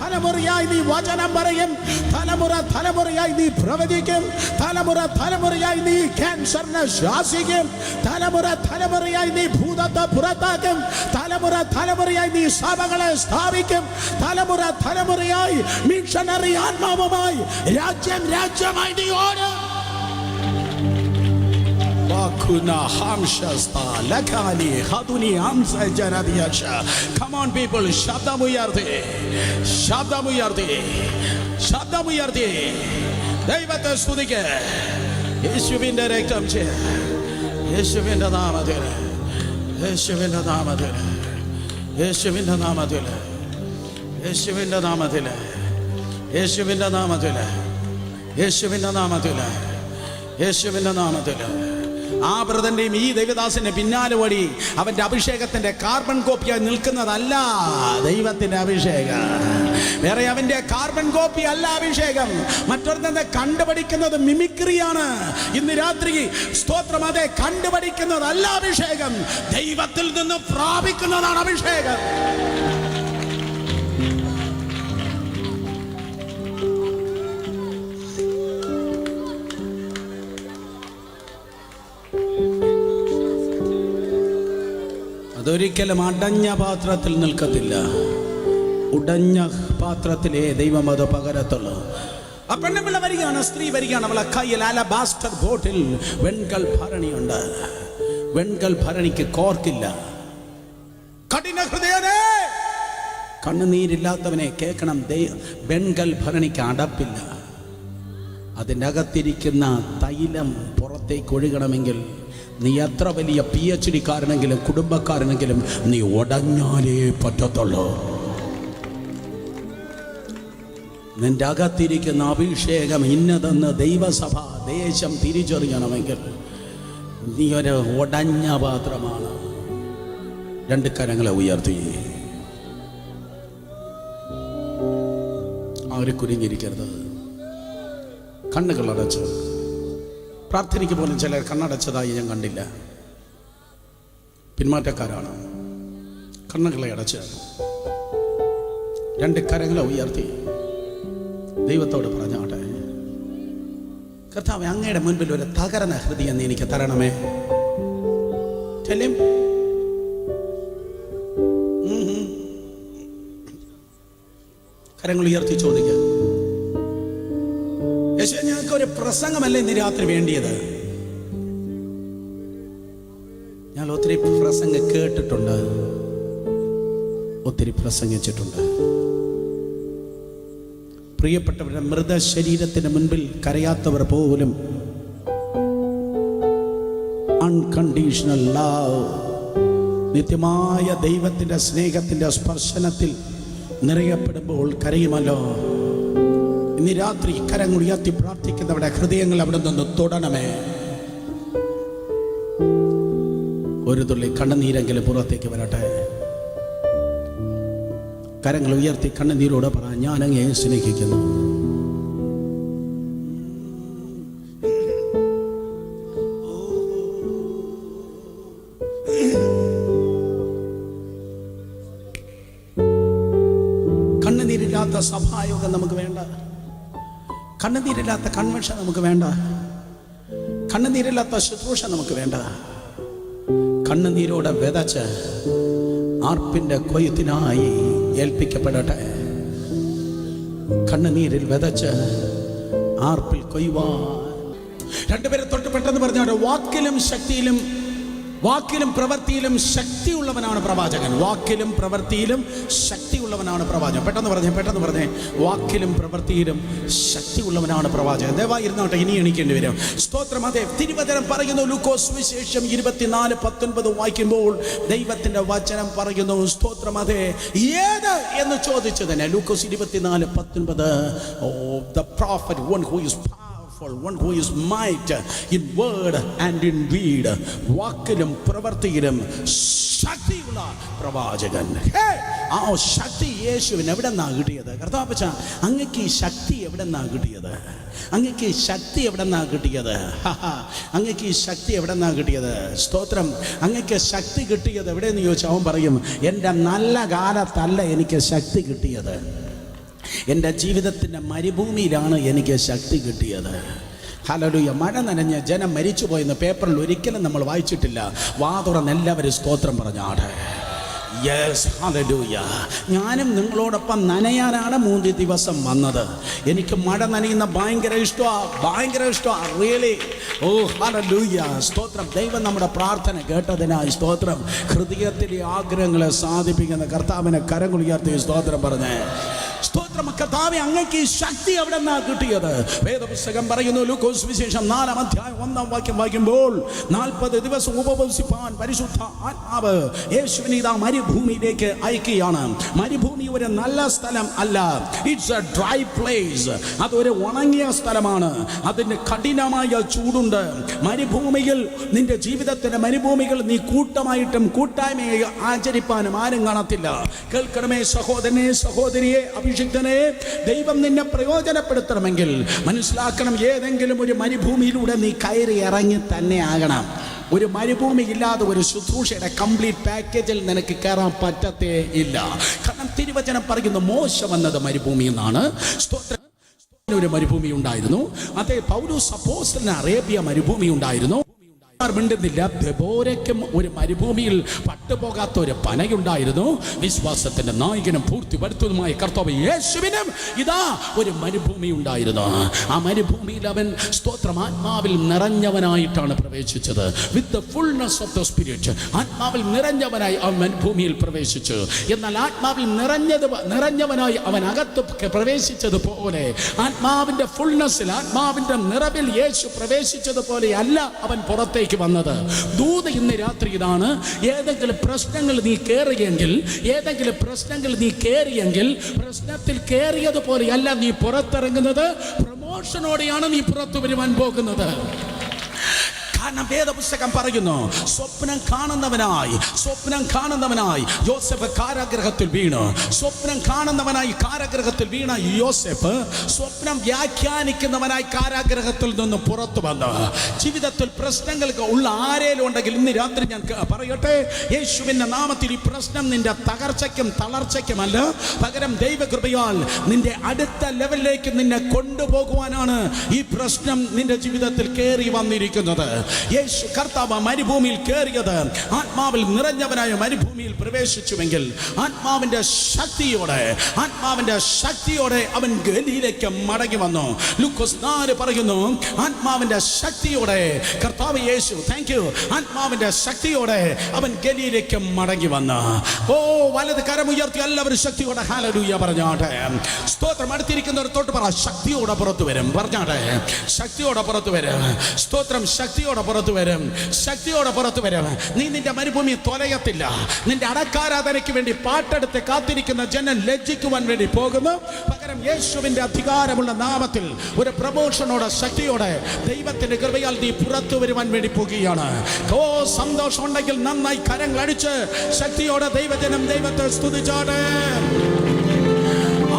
തലമുറയായി നീ വചനം പറയും, തലമുറയായി നീ പ്രവചിക്കും, തലമുറയായി നീ ക്യാൻസറിനെ ശാസിക്കും, തലമുറയായി നീ ഭൂതത്തെ പുറത്താക്കും, തലമുറയായി നീ സഭകളെ സ്ഥാപിക്കും, തലമുറയായി മിഷണറി ആത്മാവുമായി രാജ്യമായി നീ ഓടും. Come on people, ശബ്ദമുയർത്തി ദൈവത്തെ സ്തുതിക്ക്. യേശുവിന്റെ രക്തം, യേശുവിന്റെ നാമത്തിൽ, യേശുവിന്റെ നാമത്തിൽ, യേശുവിന്റെ നാമത്തിൽ, യേശുവിന്റെ നാമത്തിൽ, യേശുവിന്റെ നാമത്തിൽ, യേശുവിന്റെ നാമത്തിൽ, യേശുവിന്റെ നാമത്തിൽ. ആ ബ്രദന്റെയും ഈ ദൈവദാസന്റെ പിന്നാലെ ഓടി അവന്റെ അഭിഷേകത്തിന്റെ കാർബൺ കോപ്പിയായി നിൽക്കുന്നതല്ല ദൈവത്തിന്റെ അഭിഷേകം. വേറെ അവന്റെ കാർബൺ കോപ്പി അല്ല അഭിഷേകം. മറ്റൊരുത്തന്നെ കണ്ടുപഠിക്കുന്നത് മിമിക്രിയാണ്. ഇന്ന് രാത്രി സ്തോത്രം, അതെ, കണ്ടുപഠിക്കുന്നതല്ല അഭിഷേകം, ദൈവത്തിൽ നിന്ന് പ്രാപിക്കുന്നതാണ് അഭിഷേകം. അതൊരിക്കലും അടഞ്ഞ പാത്രത്തിൽ നിൽക്കത്തില്ല. ഉടഞ്ഞ പാത്രത്തിലേ ദൈവം അത് പകരത്തുള്ളൂ. ആ പെണ്ണുപിള്ള വരികയാണ്, സ്ത്രീ വരികയാണ്. അവളെ കയ്യിൽ അലബാസ്റ്റർ ബോട്ടിൽ വെൺകൽ ഭരണിയുണ്ട്. വെൺകൽ ഭരണിക്ക് കോർക്കില്ല. കഠിന ഹൃദയനേ, കണ്ണുനീരില്ലാത്തവനെ കേൾക്കണം. വെൺകൽ ഭരണിക്ക് അടപ്പില്ല. അതിൻ്റെ അകത്തിരിക്കുന്ന തൈലം പുറത്തേക്ക് ഒഴുകണമെങ്കിൽ നീ എത്ര വലിയ PhD കാരനെങ്കിലും കുടുംബക്കാരനെങ്കിലും നീ ഉടഞ്ഞാലേ പറ്റത്തുള്ളൂ. നിന്റെ അകത്തിരിക്കുന്ന അഭിഷേകം ഇന്നതെന്ന് ദൈവസഭ ദേശം തിരിച്ചറിയണമെങ്കിൽ നീ ഒരു ഉടഞ്ഞ പാത്രമാണ്. രണ്ട് കരങ്ങളെ ഉയർത്തി. അവരെ കുനിഞ്ഞിരിക്കരുത്. കണ്ണുകൾ അടച്ച് പ്രാർത്ഥനയ്ക്ക് പോലും ചിലർ കണ്ണടച്ചതായി ഞാൻ കണ്ടില്ല. പിന്മാറ്റക്കാരാണ്. കണ്ണുകളെ അടച്ച് രണ്ട് കരങ്ങളെ ഉയർത്തി ദൈവത്തോട് പറഞ്ഞാട്ടെ, കർത്താവേ, അങ്ങയുടെ മുൻപിൽ ഒരു തകർന്ന ഹൃദയം നീ എനിക്ക് തരണമേ. കരങ്ങൾ ഉയർത്തി ചോദിക്കുക, യേശുവേ, ഞങ്ങൾക്ക് ഒരു പ്രസംഗമല്ലേ ഇന്ന് രാത്രി വേണ്ടിയത്? ഞാൻ ഒത്തിരി പ്രസംഗം കേട്ടിട്ടുണ്ട്, ഒത്തിരി പ്രസംഗിച്ചിട്ടുണ്ട്. പ്രിയപ്പെട്ടവരുടെ മൃതശരീരത്തിന് മുൻപിൽ കരയാത്തവർ പോലും അൺകണ്ടീഷണൽ ലവ്, നിത്യമായ ദൈവത്തിൻ്റെ സ്നേഹത്തിൻ്റെ സ്പർശനത്തിൽ നിറയപ്പെടുമ്പോൾ കരയുമല്ലോ. ഇന്ന് രാത്രി കരങ്ങൾ ഉയർത്തി പ്രാർത്ഥിക്കുന്നവരുടെ ഹൃദയങ്ങൾ അവിടെ നിന്ന് തൊടണമേ. ഒരു തുള്ളി കണ്ണുനീരെങ്കിലും പുറത്തേക്ക് വരട്ടെ. കരങ്ങൾ ഉയർത്തി കണ്ണുനീരോട് പറ, ഞാൻ അങ്ങയെ സ്നേഹിക്കുന്നു. കണ്ണുനീരില്ലാത്ത സഭായോഗം നമുക്ക് വേണ്ട. കണ്ണുനീരില്ലാത്ത കൺവെൻഷൻ നമുക്ക് വേണ്ട. കണ്ണുനീരില്ലാത്ത ശുശ്രൂഷ നമുക്ക് വേണ്ട. കണ്ണുനീരോടെ വിതച്ച് ആർപ്പിന്റെ കൊയ്ത്തിനായി ഏൽപ്പിക്കപ്പെടട്ടെ. കണ്ണുനീരിൽ വിതച്ച് ആർപ്പിൽ കൊയ്യുവാൻ. രണ്ടുപേരെ തൊട്ട് പെട്ടെന്ന് പറഞ്ഞാൽ, വാക്കിലും പ്രവൃത്തിയിലും ശക്തിയുള്ളവനാണ് പ്രവാചകൻ. വാക്കിലും പ്രവൃത്തിയിലും ശക്തിയുള്ളവനാണ് പ്രവാചകൻ. പെട്ടെന്ന് പറഞ്ഞേ. വാക്കിലും പ്രവൃത്തിയിലും ശക്തിയുള്ളവനാണ് പ്രവാചകൻ. ദയവായി ഇരുന്നോട്ടെ, ഇനി എണീക്കേണ്ടി വരും. സ്തോത്രം. അതെ, തിരുവചനം പറയുന്നു, ലൂക്കോസ് സുവിശേഷം 24:19 വായിക്കുമ്പോൾ ദൈവത്തിന്റെ വചനം പറയുന്നു, സ്തോത്രം, അതെ, ഏത് എന്ന് ചോദിച്ചതിന് ലൂക്കോസ് 24:19, the prophet, one who is one who is might in word and in deed, വാക്കിലും പ്രവൃത്തിയിലും ശക്തിയുള്ള പ്രവാചകൻ. ആ ശക്തി യേശുവിന് എവിടെ നിന്നാ കിട്ടിയത്? കർത്താവച്ച, അങ്ങക്ക് ഈ ശക്തി എവിടെ നിന്നാ കിട്ടിയത്? അങ്ങക്ക് ഈ ശക്തി എവിടെ നിന്നാ കിട്ടിയത്? അങ്ങക്ക് ഈ ശക്തി എവിടെ നിന്നാ കിട്ടിയത്? സ്തോത്രം. അങ്ങക്ക് ശക്തി കിട്ടിയത് എവിടെയെന്ന് ചോദിച്ചാൽ അവൻ പറയും, എൻ്റെ നല്ല കാലത്തല്ല എനിക്ക് ശക്തി കിട്ടിയത്, എൻ്റെ ജീവിതത്തിൻ്റെ മരുഭൂമിയിലാണ് എനിക്ക് ശക്തി കിട്ടിയത്. ഹല്ലേലൂയ. മഴ നനഞ്ഞ് ജനം മരിച്ചു പോയെന്ന് പേപ്പറിൽ ഒരിക്കലും നമ്മൾ വായിച്ചിട്ടില്ല. വാ തുറന്ന് എല്ലാവരും സ്തോത്രം പറഞ്ഞാട്ടെ. Yes, hallelujah. ഞാനും നിങ്ങളോടൊപ്പം നനയാനാണ് 3 ദിവസം വന്നത്. എനിക്ക് മഴ നനയുന്ന ഭയങ്കര ഇഷ്ടമാണ്. റിയലി. ഓ ഹല്ലേലൂയ. സ്തോത്രം. ദൈവം നമ്മുടെ പ്രാർത്ഥന കേട്ടതിനായി സ്തോത്രം. ഹൃദയത്തിലെ ആഗ്രഹങ്ങളെ സാധിപ്പിക്കുന്ന കർത്താവിനെ കരങ്ങൾ ഉയർത്തി സ്തോത്രം പറഞ്ഞേ. സ്തോത്രം. കർത്താവേ, അങ്ങേക്ക് ഈ ശക്തി എവിടെ നിന്നാ കിട്ടിയത്? വേദപുസ്തകം പറയുന്നു, ലൂക്കോസ് സുവിശേഷം 4-ാം അധ്യായം 1-ാം വാക്യം വായിക്കുമ്പോൾ, 40 ദിവസം ഉപവസിപ്പാൻ പരിശുദ്ധ ആത്മാവ് യേശുവിനെ ഇതാ മരുഭൂമിയിലേക്ക് അയക്കുകയാണ്. മരുഭൂമി ഒരു നല്ല സ്ഥലം അല്ല. It's A dry place. അതൊരു ഉണങ്ങിയ സ്ഥലമാണ്. അതിന് കഠിനമായ ചൂടുണ്ട്. മരുഭൂമിയിൽ, നിന്റെ ജീവിതത്തിന്റെ മരുഭൂമികൾ നീ കൂട്ടമായിട്ടും കൂട്ടായ്മയായി ആചരിപ്പാനും ആരും കാണത്തില്ല. കേൾക്കണമേ സഹോദരനെ, സഹോദരിയെ, അഭിഷിക്തനെ, ദൈവം നിന്നെ പ്രയോജനപ്പെടുത്തണമെങ്കിൽ മനസ്സിലാക്കണം, ഏതെങ്കിലും ഒരു മരുഭൂമിയിലൂടെ നീ കയറി ഇറങ്ങി തന്നെ ആകണം. ഒരു മരുഭൂമി ഇല്ലാതെ ഒരു ശുശ്രൂഷയുടെ കംപ്ലീറ്റ് പാക്കേജിൽ നിനക്ക് കയറാൻ പറ്റത്തേ ഇല്ല. കാരണം തിരുവചനം പറയുന്നു, മോശ വന്നത് മരുഭൂമിയിൽ നിന്നാണ്. ഒരു മരുഭൂമി ഉണ്ടായിരുന്നു. അതേ, പൗലോസ് അപ്പോസ്തലന് അറേബ്യ മരുഭൂമി ഉണ്ടായിരുന്നു. മിണ്ടുന്നില്ല. ദെബോരയ്ക്കും ഒരു മരുഭൂമിയിൽ പട്ടുപോകാത്ത ഒരു പനയുണ്ടായിരുന്നു. വിശ്വാസത്തിന്റെ നായകനും പൂർത്തിവരുത്തതുമായ കർത്താവ് യേശുവിനും ഇതാ ഒരു മരുഭൂമി ഉണ്ടായിരുന്നു. ആ മരുഭൂമിയിൽ അവൻ സ്തോത്രം ആത്മാവിൽ നിറഞ്ഞവനായിട്ടാണ് പ്രവേശിച്ചത്. With the fullness of the spirit. ആത്മാവിൽ നിറഞ്ഞവനായി അവൻ മരുഭൂമിയിൽ പ്രവേശിച്ചു. എന്നാൽ ആത്മാവിൽ നിറഞ്ഞവനായി അവൻ അകത്ത് പ്രവേശിച്ചതുപോലെ ആത്മാവിന്റെ ഫുൾനെസ്സിൽ, ആത്മാവിന്റെ നിറവിൽ യേശു പ്രവേശിച്ചതുപോലെ അല്ല അവൻ പുറത്തേക്ക് വന്നത്. ദൂത് ഇന്ന് രാത്രി ഇതാണ്. ഏതെങ്കിലും പ്രശ്നങ്ങൾ നീ കയറിയെങ്കിൽ പ്രശ്നത്തിൽ കയറിയതുപോലെയല്ല നീ പുറത്തിറങ്ങുന്നത്. പ്രമോഷനോടെയാണ് നീ പുറത്തു വരുവാൻ പോകുന്നത്. കാരണം വേദപുസ്തകം പറയുന്നു, സ്വപ്നം കാണുന്നവനായി യോസേഫ് കാരാഗ്രഹത്തിൽ വീണു. സ്വപ്നം കാണുന്നവനായി കാരാഗ്രഹത്തിൽ വീണ യോസേഫ് സ്വപ്നം വ്യാഖ്യാനിക്കുന്നവനായി കാരാഗ്രഹത്തിൽ നിന്ന് പുറത്തു വന്നു. ജീവിതത്തിൽ പ്രശ്നങ്ങൾക്ക് ഉള്ള ആരേലും ഉണ്ടെങ്കിൽ ഇന്ന് രാത്രി ഞാൻ പറയട്ടെ, യേശുവിന്റെ നാമത്തിൽ ഈ പ്രശ്നം നിന്റെ തകർച്ചയ്ക്കും തളർച്ചയ്ക്കുമല്ല, പകരം ദൈവകൃപയാൽ നിന്റെ അടുത്ത ലെവലിലേക്ക് നിന്നെ കൊണ്ടുപോകുവാനാണ് ഈ പ്രശ്നം നിന്റെ ജീവിതത്തിൽ കയറി വന്നിരിക്കുന്നത്. യേശു കർത്താവ് മരുഭൂമിയിൽ കയറിയത് ആത്മാവിൽ നിറഞ്ഞവനായ മരുഭൂമിയിൽ പ്രവേശിച്ചുവെങ്കിൽ ആത്മാവിന്റെ ശക്തിയോടെ അവൻ ഗലീലയ്ക്ക് മടങ്ങി വന്നു. ലൂക്കോസ് 4 പറയുന്നു, ആത്മാവിന്റെ ശക്തിയോടെ കർത്താവ് യേശു ആത്മാവിന്റെ ശക്തിയോടെ അവൻ ഗലീലയ്ക്ക് മടങ്ങി വന്നു. വലത് കരമുയർത്തി എല്ലാവരും ശക്തിയോടെ ഹല്ലേലൂയ പറഞ്ഞാട്ടെ. സ്തോത്രം. അടുത്തിരിക്കുന്നവർ തൊട്ട് പറ, ശക്തിയോടെ പുറത്തു വരും പറഞ്ഞാട്ടെ. ശക്തിയോടെ പുറത്തു വരും. സ്തോത്രം. ശക്തിയോടെ പുറത്തു വരും. നീ നിന്റെ മരുഭൂമി തൊലയത്തില്ല. നിന്റെ അടക്കാരാധനയ്ക്ക് വേണ്ടി പാട്ടെടുത്ത് കാത്തിരിക്കുന്ന ജനം ലജ്ജിക്കുവാൻ വേണ്ടി പോകുന്നു. പകരം യേശുവിന്റെ അധികാരമുള്ള നാമത്തിൽ ഒരു പ്രമോഷനോടെ ശക്തിയോടെ ദൈവത്തിന്റെ കൃപയാൽ നീ പുറത്തു വരുവാൻ വേണ്ടി പോകുകയാണ്. സന്തോഷം ഉണ്ടെങ്കിൽ നന്നായി കരങ്ങൾ അടിച്ച് ശക്തിയോടെ ദൈവജനം ദൈവത്തെ സ്തുതിച്ചാടെ.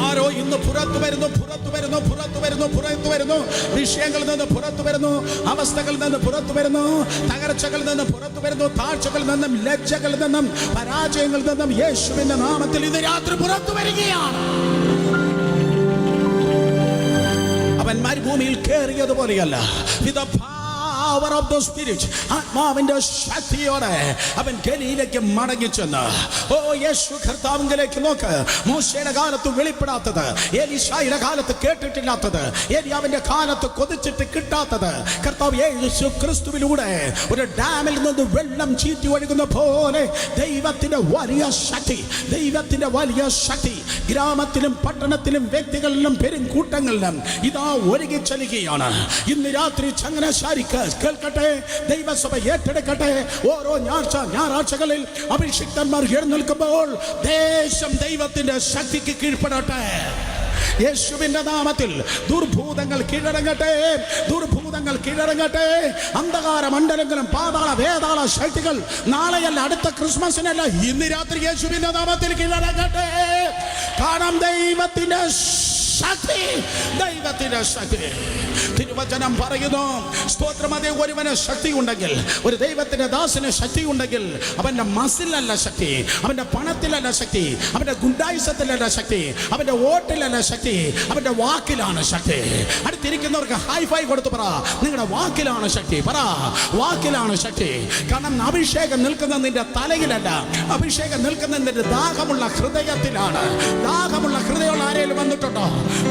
ആരോ ഇന്ന് പുറത്തു വരുന്നു. വിഷയങ്ങളിൽ നിന്ന് പുറത്തു വരുന്നു, അവസ്ഥകളിൽ നിന്ന് പുറത്തു വരുന്നു, തകർച്ചകളിൽ നിന്ന് പുറത്തു വരുന്നു, താഴ്ചകളിൽ നിന്നും ലജ്ജകളിൽ നിന്നും പരാജയങ്ങളിൽ നിന്നും യേശുവിന്റെ നാമത്തിൽ ഇന്ന് രാത്രി പുറത്തു വരികയാണ്. അവൻ മരുഭൂമിയിൽ കയറിയതുപോലെയല്ല, power of the spirit, ആത്മാവിന്റെ ശക്തിയോടെ അവൻ ഗലീലയ്ക്ക് മടങ്ങി ചെന്ന്. യേശു കർത്താവിലേക്ക് നോക്ക്. മോശയുടെ കാലത്ത് വെളിപ്പെടാത്തത്, എലീശായുടെ കാലത്ത് കേട്ടിട്ടില്ലാത്തത്, ഏലിയാവിന്റെ കാലത്ത് കൊതിച്ചിട്ട് കിട്ടാത്തത്, കർത്താവ് യേശു ക്രിസ്തുവിലൂടെ ഒരു ഡാമിൽ നിന്ന് വെള്ളം ചീറ്റി ഒഴുകുന്ന പോലെ ദൈവത്തിന്റെ വലിയ ശക്തി ഗ്രാമത്തിലും പട്ടണത്തിലും വ്യക്തികളിലും പെരുംകൂട്ടങ്ങളിലും ഇതാ ഒഴുകി ചലിക്കുകയാണ്. ഇന്ന് രാത്രി ചങ്ങനാശ്ശേരിക്ക് കേൾക്കട്ടെ, ദൈവസഭ ഏറ്റെടുക്കട്ടെ. ഓരോ ഞായറാഴ്ചകളിൽ അഭിഷിക്തന്മാർ എഴുന്നേൽക്കുമ്പോൾ ദേശം ദൈവത്തിന്റെ ശക്തിക്ക് കീഴ്പ്പെടട്ടെ. യേശുവിന്റെ നാമത്തിൽ ദുർഭൂതങ്ങൾ കീഴടങ്ങട്ടെ. അന്ധകാര മണ്ഡലങ്ങളും പാതാള വേതാള ശക്തികൾ നാളെയല്ല, അടുത്ത ക്രിസ്മസിനല്ല, ഇന്ന് രാത്രി യേശുവിന്റെ നാമത്തിൽ കീഴടങ്ങട്ടെ. കാരണം ദൈവത്തിന്റെ ശക്തി. തിരുവചനം പറയുന്നു, സ്തോത്രം. അതേ ഒരുവന് ശക്തി ഉണ്ടെങ്കിൽ, ഒരു ദൈവത്തിന്റെ ദാസന് ശക്തി ഉണ്ടെങ്കിൽ, അവന്റെ മസിലല്ല ശക്തി, അവന്റെ പണത്തിലല്ല ശക്തി, അവന്റെ ഗുണ്ടായുസത്തിലല്ല ശക്തി, അവന്റെ വോട്ടിലല്ല ശക്തി, അവന്റെ വാക്കിലാണ് ശക്തി. അടുത്തിരിക്കുന്നവർക്ക് ഹൈഫൈ കൊടുത്തു പറ, നിങ്ങളുടെ വാക്കിലാണ് ശക്തി. പറ, വാക്കിലാണ് ശക്തി. കാരണം അഭിഷേകം നിൽക്കുന്ന നിന്റെ തലയിലല്ല, അഭിഷേകം നിൽക്കുന്ന നിന്റെ ദാഹമുള്ള ഹൃദയത്തിലാണ്. ദാഹമുള്ള ഹൃദയമുള്ള ആരെങ്കിലും വന്നിട്ടുണ്ടോ?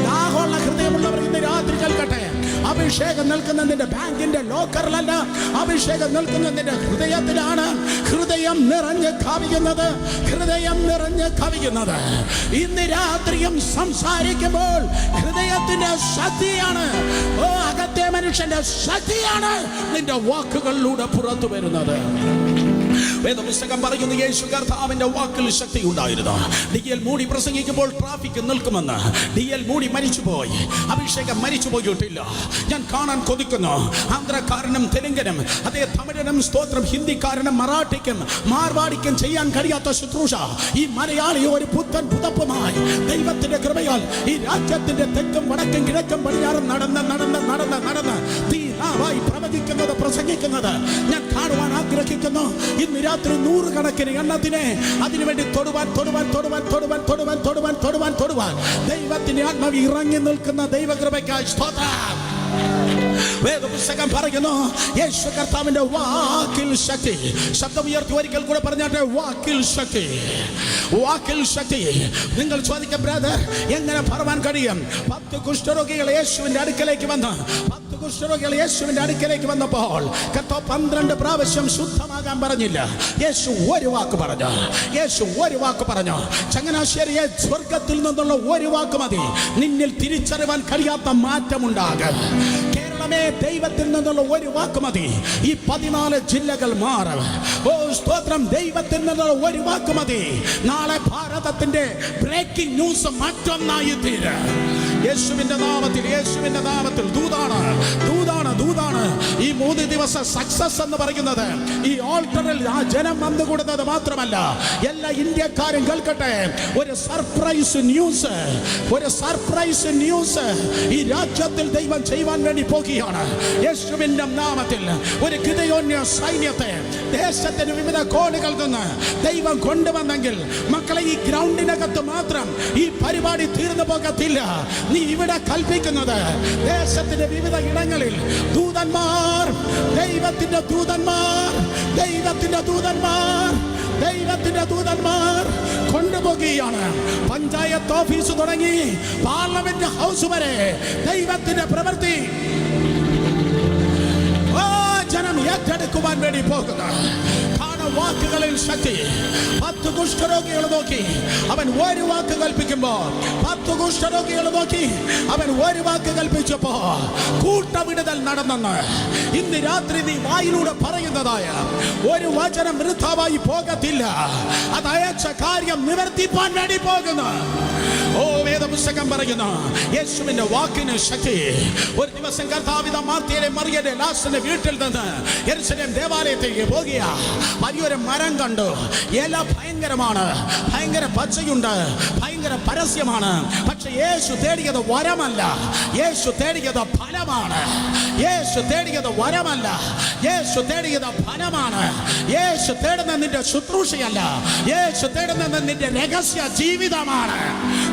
ദാഹമുള്ള ഹൃദയമുള്ളവർ ഇന്ന് രാത്രി കേൾക്കട്ടെ. അഭിഷേകം നിൽക്കുന്ന നിന്റെ ബാങ്കിന്റെ ലോക്കറിലല്ല, അഭിഷേകം നിൽക്കുന്ന നിന്റെ ഹൃദയത്തിലാണ്. ഹൃദയം നിറഞ്ഞ് കവിയുന്നത്. ഇന്ന് രാത്രിയും സംസാരിക്കുമ്പോൾ ഹൃദയത്തിന്റെ ശക്തിയാണ്, അകത്തെ മനുഷ്യന്റെ ശക്തിയാണ് നിന്റെ വാക്കുകളിലൂടെ പുറത്തു വരുന്നത്. വേദപുസ്തകം പറയുന്നു, യേശു കർത്താവിന്റെ വാക്കിൽ ശക്തി ഉണ്ടായിരുന്നു. ഡിഎൽ മൂടി പ്രസംഗിക്കുമ്പോൾ ട്രാഫിക് നിൽക്കുമെന്ന്. ഡിഎൽ മൂടി മരിച്ചുപോയി, അഭിഷേകം മരിച്ചുപോയിട്ടില്ല. ഞാൻ കാണാൻ കൊതിക്കുന്നു. ആന്ധ്രക്കാരനും തെലുങ്കനും, അതേ തമിഴനും, സ്തോത്രം, ഹിന്ദിക്കാരനും മറാഠിക്കും മാർവാടിക്കും ചെയ്യാൻ കഴിയാത്ത ശുശ്രൂഷ ഈ മലയാളി ഒരു പുത്തൻ പുതപ്പുമായി ദൈവത്തിന്റെ കൃപയാൽ ഈ രാജ്യത്തിന്റെ തെക്കും വടക്കും കിഴക്കും പടിഞ്ഞാറും നടന്ന് തീനാവായി പ്രവചിക്കുന്നത്, പ്രസംഗിക്കുന്നത് ഞാൻ കാണുവാൻ ആഗ്രഹിക്കുന്നു. ഇന്ന് രാത്രി 100 കണക്കിന് എണ്ണത്തിനെ അതിനുവേണ്ടി തൊടുവാൻ ദൈവത്തിന്റെ ആത്മാവ് ഇറങ്ങി നിൽക്കുന്ന ദൈവകൃപയ്ക്കായി സ്തോത്രം. വേദപുസ്തകം പറയുന്നു, യേശു കർത്താവിന്റെ വാക്കിൽ ശക്തി. ശബ്ദം ഉയർത്തി ഒരിക്കൽ കൂടെ പറഞ്ഞാട്ടെ, വാക്കിൽ ശക്തി. നിങ്ങൾ ചോദിക്കാം, ബ്രദർ, എങ്ങനെ പറയാൻ കഴിയും? 10 കുഷ്ഠരോഗികൾ യേശുവിന്റെ അടുക്കലേക്ക് വന്നപ്പോൾ കർത്താവ് 12 പ്രാവശ്യം ശുദ്ധമാകാൻ പറഞ്ഞില്ല. യേശു ഒരു വാക്ക് പറഞ്ഞു. ചങ്ങനാശ്ശേരിയെ സ്വർഗത്തിൽ നിന്നുള്ള ഒരു വാക്ക് മതി, നിന്നിൽ തിരിച്ചറിയാൻ കഴിയാത്ത മാറ്റമുണ്ടാകും. കേരളമേ, ദൈവത്തിൽ നിന്നുള്ള ഒരു വാക്ക് മതി, ഈ 14 ജില്ലകൾ മാറും. സ്തോത്രം. ദൈവത്തിൽ നിന്നുള്ള ഒരു വാക്ക് മതി, നാളെ ഭാരതത്തിന്റെ ബ്രേക്കിംഗ് ന്യൂസ് മറ്റൊന്നായി തീരും. യേശുവിന്റെ നാമത്തിൽ, യേശുവിന്റെ നാമത്തിൽ. ദൂതാണ്, ദൂതാണ്, ദൂതാണ്. ഈ 3 ദിവസം സക്സസ് എന്ന് പറയുന്നത് ഈ ഓൾട്ടറിൽ ആ ജനം വന്നുകൂടുന്നത് മാത്രമല്ല, എല്ലാ ഇന്ത്യക്കാരും കേൾക്കട്ടെ, ഒരു സർപ്രൈസ് ന്യൂസ്, ഒരു സർപ്രൈസ് ന്യൂസ് ഈ രാജ്യത്തിൽ ദൈവം ചെയ്യുവാൻ വേണ്ടി പോകുകയാണ്. യേശുവിന്റെ നാമത്തിൽ ഒരു ഗിദെയോന്യ സൈന്യത്തെ ദേശത്തിന്റെ വിവിധ കോണുകളിൽ നിന്ന് ദൈവം കൊണ്ടുവന്നെങ്കിൽ മക്കളെ, ഈ ഗ്രൗണ്ടിനകത്ത് മാത്രം ഈ പരിപാടി തീർന്നു പോകത്തില്ല. നീ ഇവിടെ കൽപ്പിക്കുന്നത് ദേശത്തിന്റെ വിവിധ ഇടങ്ങളിൽ ദൂതന്മാർ, ദൈവത്തിന്റെ ദൂതന്മാർ, ദൈവത്തിന്റെ ദൂതന്മാർ, ദൈവത്തിന്റെ ദൂതന്മാർ കൊണ്ടുപോകുകയാണ്. പഞ്ചായത്ത് ഓഫീസ് തുടങ്ങി പാർലമെന്റ് ഹൗസ് വരെ ദൈവത്തിന്റെ പ്രവൃത്തി ജനം ഏറ്റെടുക്കുവാൻ വേണ്ടി പോകുന്നു. വാക്കുകളിൽ ശക്തി. 10 കുഷ്ഠരോഗികൾ നോക്കി അവൻ ഒരു വാക്ക് കൽപ്പിക്കുമ്പോ, 10 കുഷ്ഠരോഗികൾ നോക്കി അവൻ ഒരു വാക്ക് കൽപ്പിച്ചപ്പോ കൂട്ടവിടുതൽ നടന്നെന്ന്. ഇന്ന് രാത്രി നീ വായിലൂടെ പറയുന്നതായ ഒരു വചനം വൃഥാവായി പോകത്തില്ല. അത് അയച്ച കാര്യം നിവർത്തിപ്പാൻ വേണ്ടി പോകുന്നു. ഓ, വേദപുസ്തകം പറയുന്നു യേശുവിന്റെ വാക്കിന് ശക്തി. ഒരു ദിവസം കർത്താവിത മാർത്തയുടെ മറിയയുടെ ലാസറിന്റെ വീട്ടിൽ നിന്ന് യെരൂശലേം ദേവാലയത്തിലേക്ക് പോകുക. വലിയൊരു മരം കണ്ടു. ഇല ഭയങ്കരമാണ്, ഭയങ്കര പച്ചയുണ്ട്, ഭയങ്കര പരസ്യമാണ്. പക്ഷെ യേശു തേടിയത് വരമല്ല, യേശു തേടിയത് ഫലമാണ്. യേശു തേടിയത് വരമല്ല, യേശു തേടിയത് ഫലമാണ്. യേശു തേടുന്ന നിന്റെ ശുശ്രൂഷയല്ല, യേശു തേടുന്നത് നിന്റെ രഹസ്യ ജീവിതമാണ്.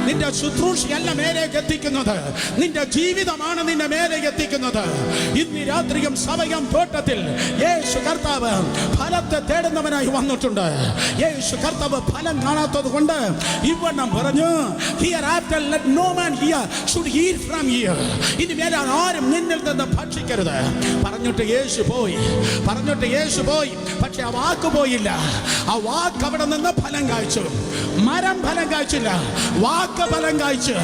നിന്റെ ശുശ്രൂഷയല്ല മേലേക്ക് എത്തിക്കുന്നത്, നിന്റെ ജീവിതമാണ് നിന്റെ മേലേക്ക് എത്തിക്കുന്നത്. ഇന്ന് രാത്രിയും സഭയം തോട്ടത്തിൽ യേശു കർത്താവ് ഫലത്തെ തേടുന്നവനായി വന്നിട്ടുണ്ട്. യേശു കർത്താവ് ഫലം കാണാത്തത് കൊണ്ട് ഇവണ്ണം പറഞ്ഞു, hereafter let no man here should eat from here. ഇനി മേലെ ആരും നിന്നിൽ നിന്ന് ഭക്ഷിക്കരുത് പറഞ്ഞിട്ട് യേശു പോയി, പറഞ്ഞിട്ട് യേശു പോയി. പക്ഷെ ആ വാക്ക് പോയില്ല. ആ വാക്ക് അവിടെ നിന്ന് ഫലം കായ്ച്ചു. മരം ഫലം കായ്ച്ചില്ല, വാക്ക് ഫലം കായ്ച്ചു.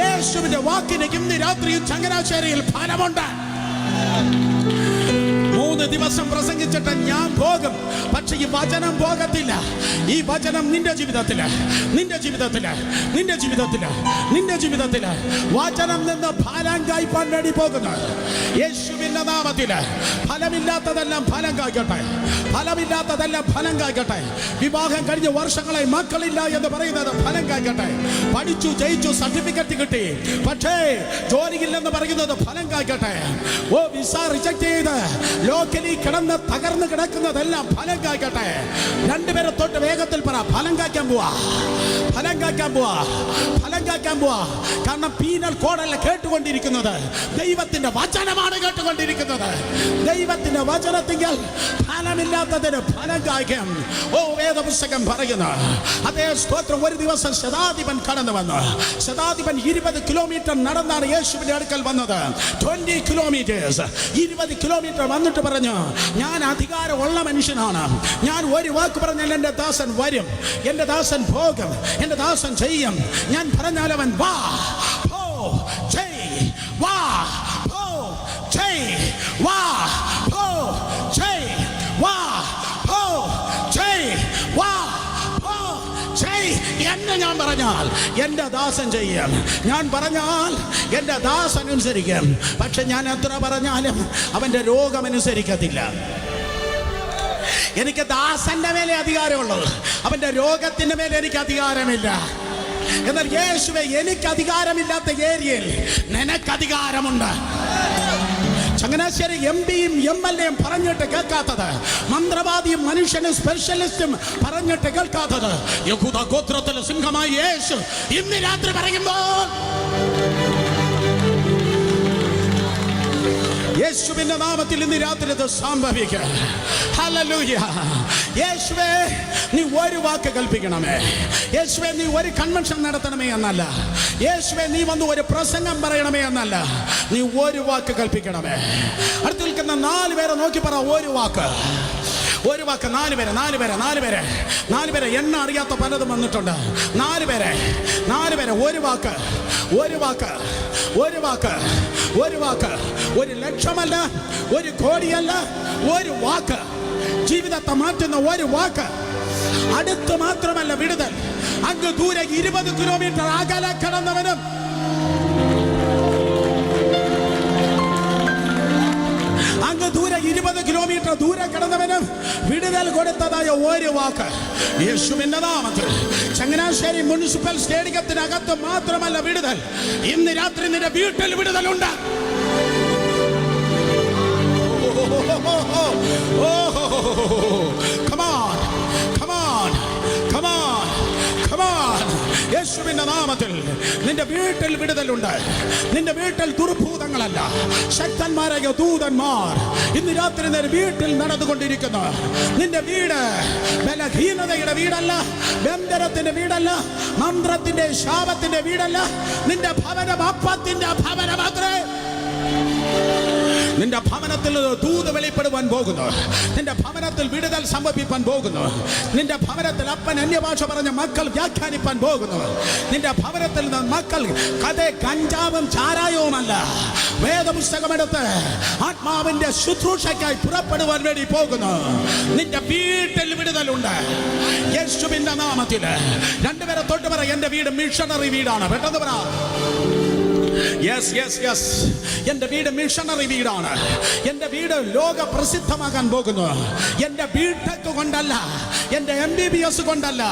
യേശുവിന്റെ വാക്കിന് ഇന്ന് രാത്രിയും ചങ്ങനാശ്ശേരിയിൽ ഫലമുണ്ട്. 3 ദിവസം പ്രസംഗിച്ചിട്ട് ഞാൻ പോകും, പക്ഷെ ഈ വചനം പോകത്തില്ല. ഈ വചനം നിന്റെ ജീവിതത്തില്, നിന്റെ ജീവിതത്തില്, നിന്റെ ജീവിതത്തില്, നിന്റെ ജീവിതത്തില് വചനം നിന്ന് ഫലം കായ്പാൻ വേണ്ടി പോകുന്നു. യേശുവിന്റെ നാമത്തില് ഫലമില്ലാത്തതെല്ലാം ഫലം കായ്ക്കട്ടെ, ഫലമില്ലാത്തതെല്ലാം ഫലം കായ്ക്കട്ടെ. വിവാഹം കഴിഞ്ഞ വർഷങ്ങളായി മക്കളില്ല എന്ന് പറയുന്നത് ഫലം കായ്ക്കട്ടെ. പഠിച്ചു ജയിച്ചു സർട്ടിഫിക്കറ്റ് കിട്ടി, പക്ഷേ ജോലിയില്ലെന്ന് പറയുന്നത് ഫലം കായ്ക്കട്ടെ. ഓ, വിസ റിജക്ട് ചെയ്ത് ലോക്കലി കിടന്ന് തകർന്ന് കിടക്കുന്നതെല്ലാം ഫലം കായ്ക്കട്ടെ. 2 പേരെ തൊട്ട് വേഗത്തിൽ പറ, ഫലം കായ്ക്കാൻ പോവാ, ഫലം കായ്ക്കാൻ പോവാ, ഫലം കായ്ക്കാൻ പോവാ. കാരണം പീനൽ കോഡല്ല കേട്ടുകൊണ്ടിരിക്കുന്നത്, ദൈവത്തിന്റെ വചനമാണ് കേട്ടുകൊണ്ടിരിക്കുന്നത്. ദൈവത്തിന്റെ വചനത്തിങ്കിൽ ഫലമില്ലാത്തതിന് ഫലം കായ്ക്കും. ഓ, വേദപുസ്തകം പറയുന്നു അതേ സ്തോത്രം. ഒരു ദിവസം ശതാധിപൻ കടന്നു വന്നു. ശതാധിപൻ 20 കിലോമീറ്റർ നടന്നാണ് യേശുവിന്റെ അടുക്കൽ വന്നത്. 20 കിലോമീറ്റേഴ്സ്, 20 കിലോമീറ്റർ വന്നിട്ട് പറഞ്ഞു, ഞാൻ അധികാരമുള്ള മനുഷ്യനാണ്. ഞാൻ ഒരു വാക്ക് പറഞ്ഞാൽ എൻ്റെ ദാസൻ വരും, എൻ്റെ ദാസൻ പോകും, എൻ്റെ ദാസൻ ചെയ്യും. ഞാൻ പറഞ്ഞാൽ അവൻ വാ പോ ചെയ്, വാ പോ ചെയ്, വാ പോ ചെയ്, വാ പോ ചെയ്, വാ പോ ചെയ് എന്ന് ഞാൻ പറഞ്ഞാൽ എൻ്റെ ദാസൻ ചെയ്യും. ഞാൻ പറഞ്ഞാൽ എൻ്റെ ദാസൻ അനുസരിക്കും. പക്ഷെ ഞാൻ എത്ര പറഞ്ഞാലും അവൻ്റെ രോഗം അനുസരിക്കത്തില്ല. എനിക്ക് ദാസന്റെ മേലെ അധികാരമുള്ളൂ, അവന്റെ രോഗത്തിന്റെ മേലെ എനിക്ക് അധികാരമില്ല. എന്നാൽ യേശുവേ, എനിക്ക് അധികാരമില്ലാത്ത ഏരിയയിൽ നിനക്ക് അധികാരമുണ്ട്. ചങ്ങനാശ്ശേരി എംപിയും MLA പറഞ്ഞിട്ട് കേൾക്കാത്തത്, മന്ത്രവാദിയും മനുഷ്യനും സ്പെഷ്യലിസ്റ്റും പറഞ്ഞിട്ട് കേൾക്കാത്തത്, യഹൂദ ഗോത്രത്തിലെ സിംഹമായ യേശു ഇന്ന് രാത്രി പറയുമ്പോൾ യേശുവിന്റെ നാമത്തിൽ ഇന്ന് രാത്രി ഇത് സംഭവിക്കുക. ഹല്ലേലൂയ. യേശുവേ, നീ ഒരു വാക്ക് കൽപ്പിക്കണമേ. യേശുവേ, നീ ഒരു കൺവെൻഷൻ നടത്തണമേ എന്നല്ല. യേശുവേ, നീ വന്ന് ഒരു പ്രസംഗം പറയണമേ എന്നല്ല. നീ ഒരു വാക്ക് കൽപ്പിക്കണമേ. അടുത്ത് നിൽക്കുന്ന 4 പേരെ നോക്കി പറ, ഒരു വാക്ക്, ഒരു വാക്ക്. 4 പേരെ, 4 പേരെ, 4 പേരെ, 4 പേരെ. എണ്ണ അറിയാത്ത പലതും വന്നിട്ടുണ്ട്. 4 പേരെ, 4 പേരെ. ഒരു വാക്ക്, ഒരു വാക്ക്, ഒരു വാക്ക്, ഒരു വാക്ക്. 1 ലക്ഷമല്ല, 1 കോടിയല്ല, ഒരു വാക്ക്. ജീവിതത്തെ മാറ്റുന്ന ഒരു വാക്ക്. അടുത്ത് മാത്രമല്ല വിടുതൽ, അങ്ങ് ദൂരെ 20 കിലോമീറ്റർ അകലെ കിടന്നവനും ദൂരെ 20 കിലോമീറ്റർ ദൂരെ കിടന്നവനും വിടുതൽ കൊടുത്തതായ ഒരു വാക്ക് യേശുവിന്റെ നാമത്തിൽ. ചങ്ങനാശ്ശേരി മുനിസിപ്പൽ സ്റ്റേഡിയത്തിനകത്ത് മാത്രമല്ല വിടുതൽ, ഇന്ന് രാത്രി നിന്റെ വീട്ടിൽ വിടുതലുണ്ട്. യേശുവിന്റെ നാമത്തിൽ നിന്റെ വീട്ടിൽ വിടുതലുണ്ട്. നിന്റെ വീട്ടിൽ ദുർഭൂതങ്ങളല്ല, ശക്തന്മാരായ ദൂതന്മാർ ഇന്ന് രാത്രി നിന്റെ വീട്ടിൽ നടന്നുകൊണ്ടിരിക്കുന്നു. നിന്റെ വീട് ബലഹീനതയുടെ വീടല്ല, ബന്ധനത്തിന്റെ വീടല്ല, മന്ത്രത്തിന്റെ ശാപത്തിന്റെ വീടല്ല. നിന്റെ ഭവനം അപ്പത്തിന്റെ ഭവനം മാത്രമേ. നിന്റെ ഭവനത്തിൽ ദൂത് വെളിപ്പെടുവാൻ പോകുന്നു. നിന്റെ ഭവനത്തിൽ വിടുതൽ സംഭവിപ്പാൻ പോകുന്നു. നിന്റെ ഭവനത്തിൽ അപ്പൻ അന്യഭാഷ പറഞ്ഞ മക്കൾ വ്യാഖ്യാനിപ്പാൻ പോകുന്നു. നിന്റെ ഭവനത്തിൽ മക്കൾ കഥ കഞ്ചാവും ചാരായവുമല്ല, വേദപുസ്തകമെടുത്ത് ആത്മാവിന്റെ ശുശ്രൂഷയ്ക്കായി പുറപ്പെടുവാൻ വേണ്ടി പോകുന്നു. നിന്റെ വീട്ടിൽ വിടുതലുണ്ട് യേശുവിന്റെ നാമത്തിൽ. രണ്ടുപേരെ തൊട്ട് പറ, എന്റെ വീട് മിഷണറി വീടാണ്. പെട്ടെന്ന് പറ. യെസ് യെസ് യെസ്, എന്റെ വീട് മിഷണറി വീടാണ്. എന്റെ വീട് ലോക പ്രസിദ്ധമാകാൻ പോകുന്നു. എന്റെ ബിടെക് കൊണ്ടല്ല, എന്റെ MBBS കൊണ്ടല്ല,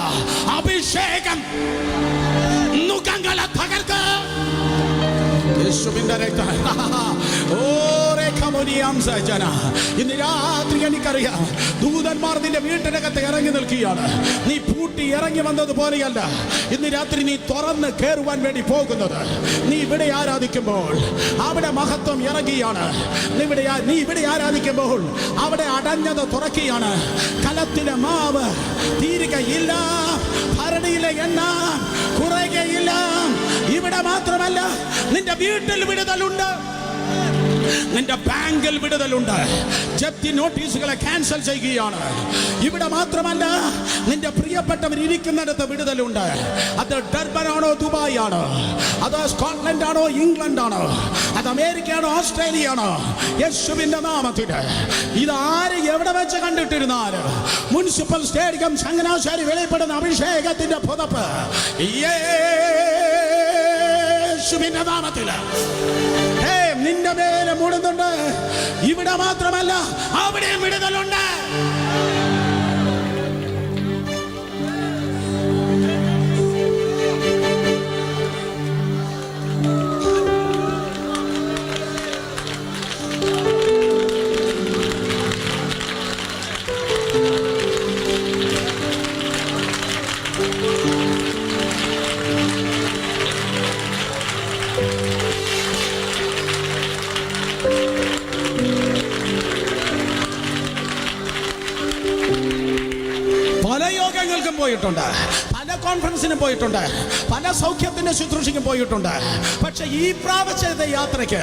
അഭിഷേകം നുകങ്ങളെ തകർക്ക യേശുവിന്റെ രക്തം. ഇന്ന് രാത്രി എനിക്കറിയാം ദൂതന്മാർ നിന്റെ വീട്ടിനകത്ത് ഇറങ്ങി നിൽക്കുകയാണ്. നീ പൂട്ടി ഇറങ്ങി വന്നത് പോലെയല്ല ഇന്ന് രാത്രി നീ തുറന്ന് കയറുവാൻ വേണ്ടി പോകുന്നത്. നീ ഇവിടെ ആരാധിക്കുമ്പോൾ അവിടെ മഹത്വം ഇറങ്ങിയാണ്. നീ ഇവിടെ ആരാധിക്കുമ്പോൾ അവിടെ അടഞ്ഞത് തുറക്കുകയാണ്. കലത്തിലെ മാവ് തീരുകയില്ല, ഭരണിയിലെ എണ്ണ കുറയുകയില്ല. ഇവിടെ മാത്രമല്ല, നിന്റെ വീട്ടിൽ വിടുതലുണ്ട്. നിന്റെ ബാങ്കിൽ വിടുതലുണ്ട്. ജപ്തി നോട്ടീസുകളെ ക്യാൻസൽ ചെയ്യുകയാണ്. ഇവിടെ മാത്രമല്ല, നിന്റെ പ്രിയപ്പെട്ടവർ ഇരിക്കുന്നിടത്ത് വിടുതലുണ്ട്. അത് ഡർബൻ ആണോ, ദുബായ് ആണോ, അത് സ്കോട്ട്ലൻഡ് ആണോ, ഇംഗ്ലണ്ട് ആണോ, അത് അമേരിക്ക ആണോ, ഓസ്ട്രേലിയ ആണോ, യേശുവിന്റെ നാമത്തിൽ ഇത് ആര് എവിടെ വെച്ച് കണ്ടിട്ടിരുന്നാലും മുനിസിപ്പൽ സ്റ്റേഡിയം ചങ്ങനാശ്ശേരി വെളിപ്പെടുന്ന അഭിഷേകത്തിന്റെ പുതപ്പ് യേശുവിന്റെ നാമത്തിൽ നിന്റെ മേലെ മൂടുന്നുണ്ട്. ഇവിടെ മാത്രമല്ല, അവിടെയും വിടുതലുണ്ട്. പോയിട്ടുണ്ട്, പല കോൺഫറൻസിനും പോയിട്ടുണ്ട്, പല സൗഖ്യത്തിന്റെ ശുശ്രൂഷയ്ക്കും പോയിട്ടുണ്ട്. പക്ഷെ ഈ പ്രാവശ്യത്തെ യാത്രയ്ക്ക്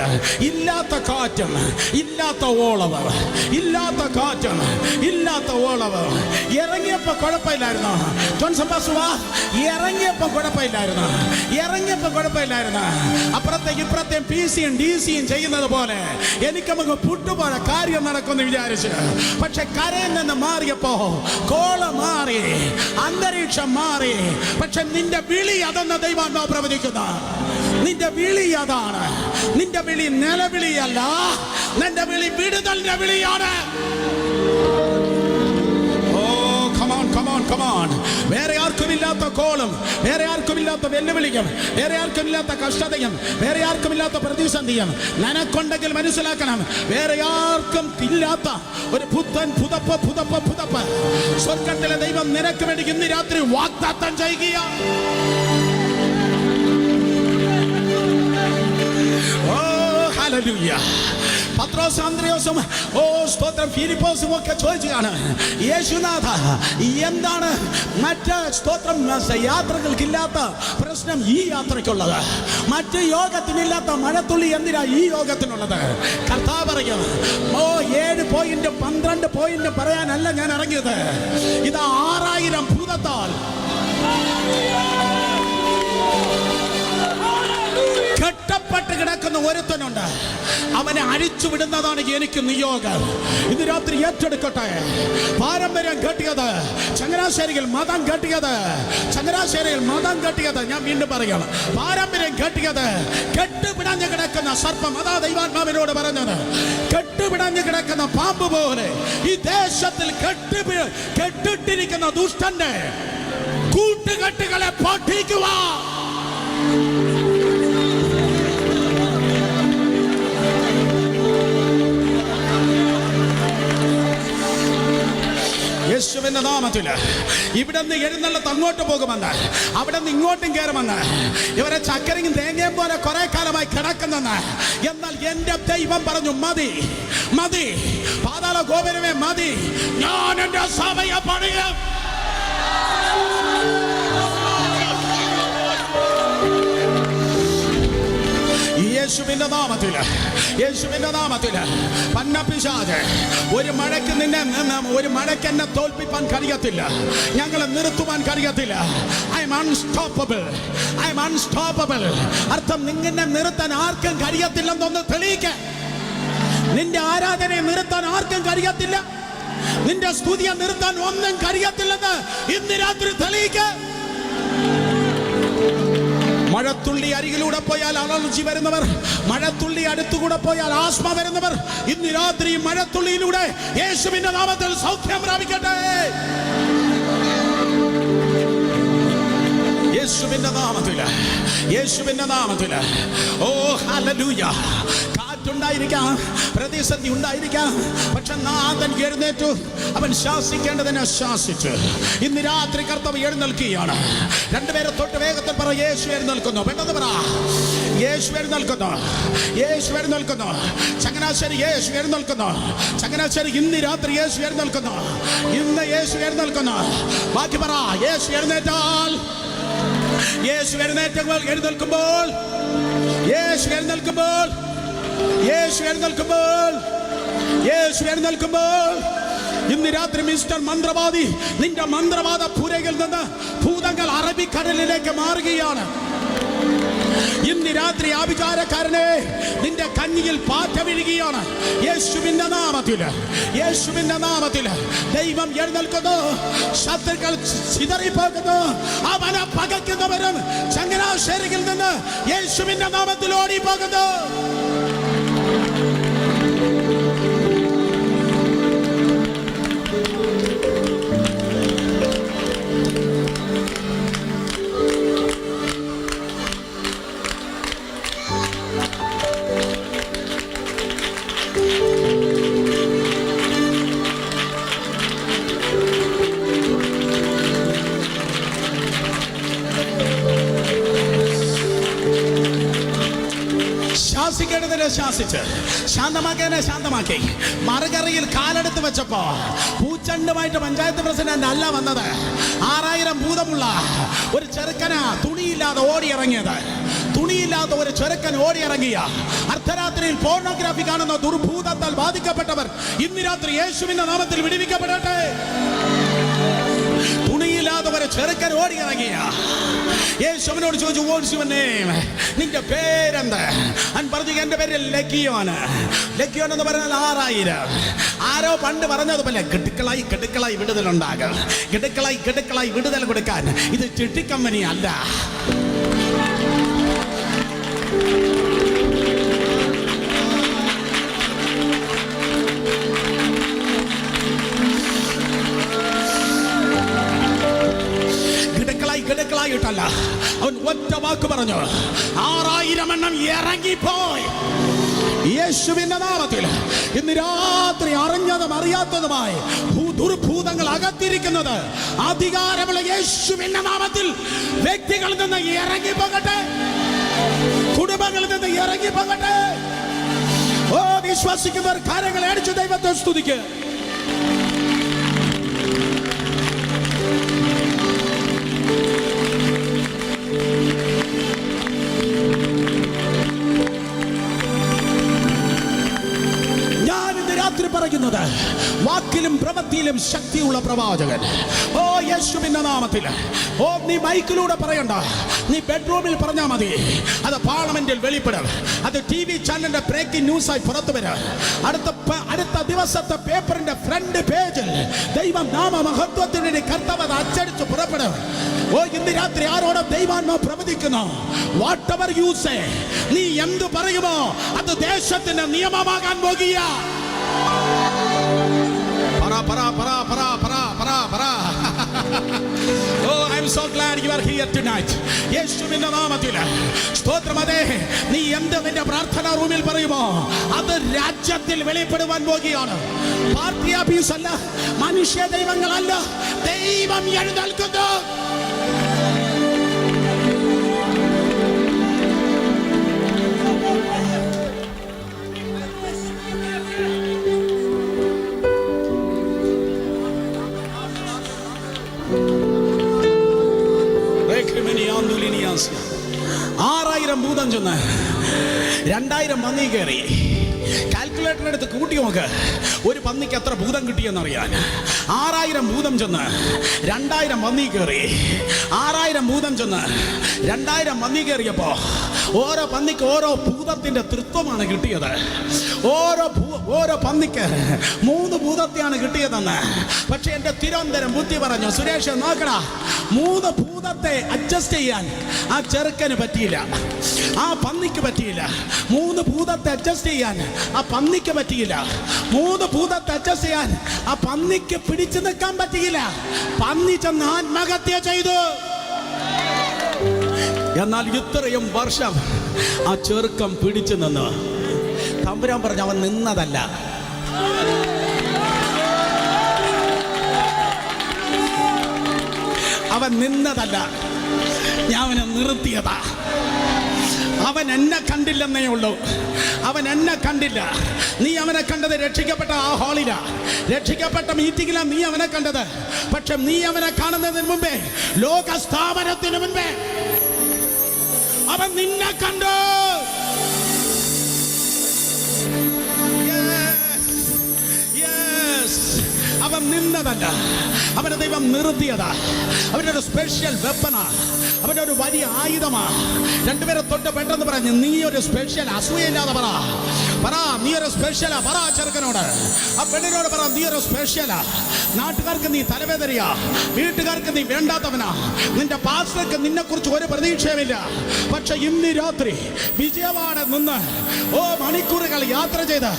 ഇല്ലാത്ത കാറ്റും ഇല്ലാത്ത ഓളവ്, ഇല്ലാത്ത കാറ്റും ഇല്ലാത്ത ഓളവ്. ഇറങ്ങിയപ്പോ കുഴപ്പമില്ലായിരുന്നു, ഇറങ്ങിയപ്പോ കുഴപ്പമില്ലായിരുന്നു. അപ്പുറത്തേക്ക് ഇപ്പുറത്തെയും PC-യും DC-യും ചെയ്യുന്നത് പോലെ എനിക്ക് നമുക്ക് പുട്ടുപോലെ കാര്യം നടക്കുമെന്ന് വിചാരിച്ചു. പക്ഷെ കരയിൽ നിന്ന് മാറിയപ്പോ കോള മാറി, അന്തരീക്ഷം മാറി. പക്ഷെ നിന്റെ വിളി അതെന്ന് ദൈവാത്മാവ് പ്രവചിക്കുന്ന. നിന്റെ വിളി അതാണ്. നിന്റെ വിളി നിലവിളിയല്ല, നിന്റെ വിളി വിടുതലിന്റെ വിളിയാണ്. വേറെ ആർക്കുമില്ലാത്ത കോളും, വേറെ ആർക്കുമില്ലാത്ത വെല്ലുവിളിക്കും, വേറെ ആർക്കുമില്ലാത്ത കഷ്ടതയും, വേറെ ആർക്കുമില്ലാത്ത പ്രതിസന്ധിയും നിനക്കുണ്ടെങ്കിൽ മനസ്സിലാക്കണം. വേറെ ആർക്കും ഇല്ലാത്ത ഒരു പുത്തൻ പുതപ്പ് സ്വർഗ്ഗത്തിലെ ദൈവം നിനക്ക് വേണ്ടി ഇന്ന് രാത്രി വാഗ്ദത്തം ചെയ്യുക. ഓ ഹല്ലേലൂയ. പത്രോസും അന്ത്രയോസും സ്തോത്രം ഫിലിപ്പോസും ഒക്കെ ചോദിച്ചാണ്, യേശുനാഥ എന്താണ് മറ്റ് സ്തോത്രം യാത്രകൾക്കില്ലാത്ത പ്രശ്നം ഈ യാത്രയ്ക്കുള്ളത്? മറ്റ് യോഗത്തിനില്ലാത്ത മഴത്തുള്ളി എന്തിനാ ഈ യോഗത്തിനുള്ളത്? കർത്താവ് പറയും, 7 പോയിന്റ് 12 പോയിന്റ് പറയാനല്ല ഞാൻ ഇറങ്ങിയത്. ഇത് 6000 ഭൂതത്താൽ കെട്ടപ്പെട്ട് കിടക്കുന്ന കിടക്കുന്ന ഒരുത്തനുണ്ട്, അവനെ അഴിച്ചുവിടുന്നതാണ് എനിക്ക് നിയോഗം. ഇന്ന് രാത്രി ഏറ്റെടുക്കട്ടെ. പാരമ്പര്യം കെട്ടിയത്, ചങ്ങനാശ്ശേരിയിൽ മതം കെട്ടിയത്, ചങ്ങനാശ്ശേരിയിൽ മതം കെട്ടിയത്, ഞാൻ വീണ്ടും പറയണം, പാരമ്പര്യം കെട്ടിയത്, കെട്ടുപിടഞ്ഞു കിടക്കുന്ന സർപ്പം. അതാ ദൈവാത്മാവിനോട് പറഞ്ഞത്, കെട്ടുപിടഞ്ഞു കിടക്കുന്ന പാമ്പ് പോലെ ഈ ദേശത്തിൽ കെട്ടിട്ടിരിക്കുന്ന ദുഷ്ടന്റെ കൂട്ടുകെട്ടുകളെ പൊട്ടിക്കുക. യേശുവിന്റെ നാമത്തിൽ ഇവിടെ നിന്ന് എഴുന്നള്ളത്ത് അങ്ങോട്ട് പോകുമെന്ന്, അവിടെ നിന്ന് ഇങ്ങോട്ടും കയറുമെന്ന്, ഇവരെ ചക്കരയും തേങ്ങയും പോലെ കുറെ കാലമായി കിടക്കുന്നെന്ന്. എന്നാൽ എന്റെ ദൈവം പറഞ്ഞു, മതി മതി, പാതാള ഗോപുരമേ മതി, ഞാൻ എന്റെ സഭയെ പണിയും. യേശുവിന്റെ നാമത്തില്, യേശുവിന്റെ നാമത്തില് പന്നപിശാച് ഒരു മഴയ്ക്ക് എന്നെ തോൽപ്പിക്കാൻ കഴിയത്തില്ല, ഞങ്ങളെ നിർത്തുവാൻ കഴിയത്തില്ല. I M unstoppable, I M unstoppable. അർത്ഥം, നിന്നെ നിർത്താൻ ആർക്കും കഴിയത്തില്ലെന്നൊന്ന് തെളിയിക്ക. നിന്റെ ആരാധനയെ നിർത്താൻ ആർക്കും കഴിയത്തില്ല, നിന്റെ സ്തുതിയെ നിർത്താൻ ഒന്നും കഴിയത്തില്ലെന്ന് ഇന്ന് രാത്രി തെളിയിക്ക. മഴത്തുള്ളി അരികിലൂടെ പോയാൽ അലർജി വരുന്നവർ, മഴത്തുള്ളി അടുത്തുകൂടെ പോയാൽ ആസ്മ വരുന്നവർ, ഇന്ന് രാത്രി മഴത്തുള്ളിയിലൂടെ യേശുവിന്റെ നാമത്തിൽ സൗഖ്യം പ്രാപിക്കട്ടെ. യേശുവിന്റെ നാമത്തിൽ, യേശുവിന്റെ നാമത്തിൽ. ഓ ഹല്ലേലൂയ. കാറ്റുണ്ടായിരിക്കാം, പ്രതിസന്ധി ഉണ്ടായിരിക്കാം, പക്ഷെ നാഥൻ എഴുന്നേറ്റു. അവൻ ശാസിക്കേണ്ടതിനെ ശാസിച്ചു. ഇന്ന് രാത്രി കർത്താവ് എഴുന്നേൽക്കുകയാണ്. രണ്ടുപേരെ തൊട്ട് വേഗത്തിൽ പറ, യേശു എഴുന്നേൽക്കുന്നു. പെട്ടെന്ന് പറ, യേശു എഴുന്നേൽക്കുന്നു, യേശു എഴുന്നേൽക്കുന്നു. ചങ്ങനാശ്ശേരി യേശു എഴുന്നേൽക്കുന്നു. ചങ്ങനാശ്ശേരി ഇന്ന് രാത്രി യേശു എഴുന്നേൽക്കുന്നു. ഇന്ന് യേശു എഴുന്നേൽക്കുന്നു. ബാക്കി പറ, യേശു എഴുന്നേറ്റാൽ, യേശു എഴുന്നേൽക്കുമ്പോൾ, യേശു എഴുന്നേൽക്കുമ്പോൾ, യേശു എഴുന്നേൽക്കുമ്പോൾ, യേശു എഴുന്നേൽക്കുമ്പോൾ, ഇന്ന് രാത്രി മിസ്റ്റർ മന്ത്രവാദി, നിന്റെ മന്ത്രവാദ പുരയിൽ നിന്ന് ഭൂതങ്ങൾ അറബിക്കടലിലേക്ക് മാറുകയാണ്. ഇന്ന് രാത്രി ആഭിചാരക്കാരനെ, നിന്റെ കഞ്ഞിയിൽ പാറ്റ വീഴുകയാണ്. യേശുവിന്റെ നാമത്തിൽ, യേശുവിന്റെ നാമത്തിൽ ദൈവം എഴുന്നേൽക്കുന്നു. ശത്രുക്കൾ ചിതറിപ്പോകുന്നു. അവനെ പകയ്ക്കുന്നവരും ചങ്ങനാശ്ശേരിയിൽ നിന്ന് യേശുവിന്റെ നാമത്തിൽ ഓടിപ്പോകുന്നു. ശാസിക്കേണ്ടതിനെ ശാസിച്ച്, ശാന്തമാക്കേനെ ശാന്തമാക്കി. മറുകറിയിൽ കാലെടുത്ത് വെച്ചപ്പോ പൂച്ചണ്ടുമായിട്ട് പഞ്ചായത്ത് പ്രസിഡന്റ് അല്ല വന്നത്. 6000 ഭൂതമുള്ള ഒരു ചെറുക്കന തുണിയില്ലാതെ ഓടിയിറങ്ങിയത്. തുണിയില്ലാത്ത ഒരു ചെറുക്കൻ ഓടിയിറങ്ങിയ അർദ്ധരാത്രിയിൽ പോർണോഗ്രാഫി കാണുന്ന ദുർഭൂതത്താൽ ബാധിക്കപ്പെട്ടവർ ഇന്ന് രാത്രി യേശുവിന്റെ നാമത്തിൽ വിടുവിക്കപ്പെടട്ടെ. തുണിയില്ലാതെ ഒരു ചെറുക്കൻ ഓടിയിറങ്ങിയ യേശുവിനോട് ചോദിച്ചു, വാട്ട്സ് യുവർ നെയിം, നിന്റെ പേരെന്ത്? അവൻ പറഞ്ഞു, എന്റെ പേര് ലക്കിയോന്. ലക്കിയോൻ എന്ന് പറഞ്ഞാൽ 6000. ആരോ പണ്ട് പറഞ്ഞതുപോലെ ഗഡുക്കളായി വിടുതലുണ്ടാകും. ഗഡുക്കളായി വിടുതൽ കൊടുക്കാൻ ഇത് ചിട്ടിക്കമ്പനി അല്ല. ഗഡുക്കളായിട്ടല്ല, അവൻ ഒറ്റ വാക്ക് പറഞ്ഞു, 6000 എണ്ണം ഇറങ്ങിപ്പോയി. യേശുവിന്റെ നാമത്തിൽ ഇന്ന് രാത്രി അറിഞ്ഞതും അറിയാത്തതുമായി ദുർഭൂതങ്ങൾ അകത്തിരിക്കുന്നത് അധികാരമുള്ള യേശുവിന്റെ നാമത്തിൽ വ്യക്തികളിൽ നിന്ന് ഇറങ്ങിപ്പോകട്ടെ, കുടുംബങ്ങളിൽ നിന്ന് ഇറങ്ങിപ്പോകട്ടെ. ഓ, വിശ്വസിക്കുന്നവർ കാര്യങ്ങൾ അടിച്ചു ദൈവത്തെ സ്തുതിക്ക്. പറയുന്നത് വാക്കിലും പ്രവൃത്തിയിലും ശക്തിയുള്ള പ്രവാചകൻ. ഓ യേശുവിന്റെ നാമത്തിൽ. ഓ നീ മൈക്കിലൂടെ പറയണ്ട, നീ ബെഡ്റൂമിൽ പറഞ്ഞാൽ മതി. അത് പാർലമെന്റിൽ വെളിപ്പെടും, അത് TV ചാനലിന്റെ ബ്രേക്കിംഗ് ന്യൂസായി പുറത്തു വരും. അടുത്ത ദിവസത്തെ പേപ്പറിന്റെ ഫ്രണ്ട് പേജിൽ ദൈവം നാമ മഹത്വത്തിന് കർത്താവ് അത് അച്ചടിച്ച് പുറപ്പെടും. ഓ ഇന്ന് രാത്രി ആരോടും ദൈവാത്മാ പ്രവചിക്കുന്നു, വാട്ട് എവർ യു സേ, നീ എന്ത് പറയുമോ അത് ദേശത്തിന്റെ നിയമമാകാൻ പോകുക. Oh, I'm so glad you are here tonight. യേശുവിന്റെ നാമത്തിൽ സ്തോത്രം. അതെ, നീ എന്ത് നിന്റെ പ്രാർത്ഥനാ റൂമിൽ പറയുമോ അത് രാജ്യത്തിൽ വെളിപ്പെടുവാൻ പോകുകയാണ്. പാർട്ടി ഓഫീസ് അല്ല, മനുഷ്യ ദൈവങ്ങളല്ല, ദൈവം എഴുന്നേൽക്കുന്നു. ഭൂതം ചെന്ന് 2000 പന്നി കയറി. കാൽക്കുലേറ്ററിനടുത്ത് കൂട്ടി നോക്ക്, ഒരു പന്നിക്ക് എത്ര ഭൂതം കിട്ടിയെന്നറിയാൻ. 6000 ഭൂതം ചെന്ന് 2000 പന്നി കയറി. 6000 ഭൂതം ചെന്ന് 2000 പന്നി കയറിയപ്പോ ഓരോ പന്നിക്ക് ഓരോ ഭൂതത്തിന്റെ തൃത്വമാണ് കിട്ടിയത്. ഓരോ പന്നിക്ക് 3 ഭൂതത്തെയാണ് കിട്ടിയതെന്ന്. പക്ഷെ എന്റെ തിരുവനന്തപുരം ബുദ്ധി പറഞ്ഞു, സുരേഷ് നോക്കടാ, 3 ഭൂതത്തെ അഡ്ജസ്റ്റ് ചെയ്യാൻ ആ ചെറുക്കന് പറ്റിയില്ല, ആ പന്നിക്ക് പറ്റിയില്ല. 3 ഭൂതത്തെ അഡ്ജസ്റ്റ് ചെയ്യാൻ ആ പന്നിക്ക് പറ്റിയില്ല. 3 ഭൂതത്തെ അഡ്ജസ്റ്റ് ചെയ്യാൻ ആ പന്നിക്ക് പിടിച്ചു നിൽക്കാൻ പറ്റിയില്ല. പന്നി ചെന്ന് ആത്മഹത്യ ചെയ്തു. എന്നാൽ ഇത്രയും വർഷം ആ ചെറുക്കം പിടിച്ചു നിന്ന്. തമ്പുരാൻ പറഞ്ഞു, അവൻ നിന്നതല്ല, അവൻ നിന്നതല്ല, ഞാൻ അവനെ നിർത്തിയതാ. അവൻ എന്നെ കണ്ടില്ലെന്നേ ഉള്ളൂ, അവൻ എന്നെ കണ്ടില്ല. നീ അവനെ കണ്ടത് രക്ഷിക്കപ്പെട്ട ആ ഹാളിലാ, രക്ഷിക്കപ്പെട്ട മീറ്റിംഗിലാ നീ അവനെ കണ്ടത്. പക്ഷെ നീ അവനെ കാണുന്നതിന് മുമ്പേ, ലോക സ്ഥാപനത്തിന് മുമ്പേ അവൻ നിന്നെ കണ്ടു. അവൻ നിന്നതല്ല, അവനെ ദൈവം നിർത്തിയതാ. അവൻ്റെ ഒരു സ്പെഷ്യൽ വെപ്പനാ, അവൻ്റെ ഒരു വലിയ ആയുധമാ. രണ്ടുപേരെ തൊട്ട് പെട്ടെന്ന് പറഞ്ഞു, നീ ഒരു സ്പെഷ്യൽ, അസൂയയില്ലാതെ പറ, നീ ഒരു സ്പെഷ്യലാ. പറ ചെറുക്കനോട്, ആ പെണ്ണിനോട് പറ, നീ ഒരു സ്പെഷ്യലാ. നാട്ടുകാർക്ക് നീ തലവേദനയാ, വീട്ടുകാർക്ക് നീ വേണ്ടാത്തവനാ, നിന്റെ പാസ്റ്റർക്ക് നിന്നെ കുറിച്ച് ഒരു പ്രതീക്ഷയുമില്ല. പക്ഷെ ഇന്ന് രാത്രി വിജയവാടെ നിന്ന് മണിക്കൂറുകൾ യാത്ര ചെയ്ത്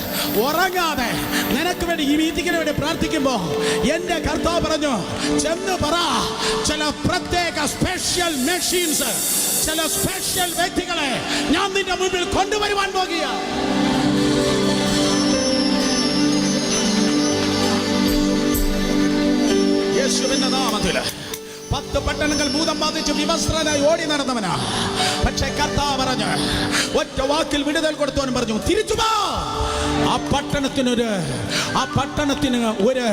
ഉറങ്ങാതെ നിനക്ക് വേണ്ടി ഈ മീറ്റിങ്ങിന് വേണ്ടി പ്രാർത്ഥിക്കുമ്പോ എന്റെ കർത്താവ് പറഞ്ഞു, ചെന്ന് പറ, ചില പ്രത്യേക സ്പെഷ്യൽ മെഷീൻസ്, ചില സ്പെഷ്യൽ വ്യക്തികളെ ഞാൻ നിന്റെ മുമ്പിൽ കൊണ്ടുവരുവാൻ പോകുക. യേശുവിന്റെ നാമത്തില് 10 പട്ടണങ്ങൾ ഭൂതം ബാധിച്ച് വിവസ്ത്രനായി ഓടി നടന്നവനാ. പക്ഷെ കർത്താവ് പറഞ്ഞു, ഒറ്റ വാക്കിൽ വിടുതൽ കൊടുത്തവനും പറഞ്ഞു, തിരിച്ചു പോ. ആ പട്ടണത്തിന് ഒരു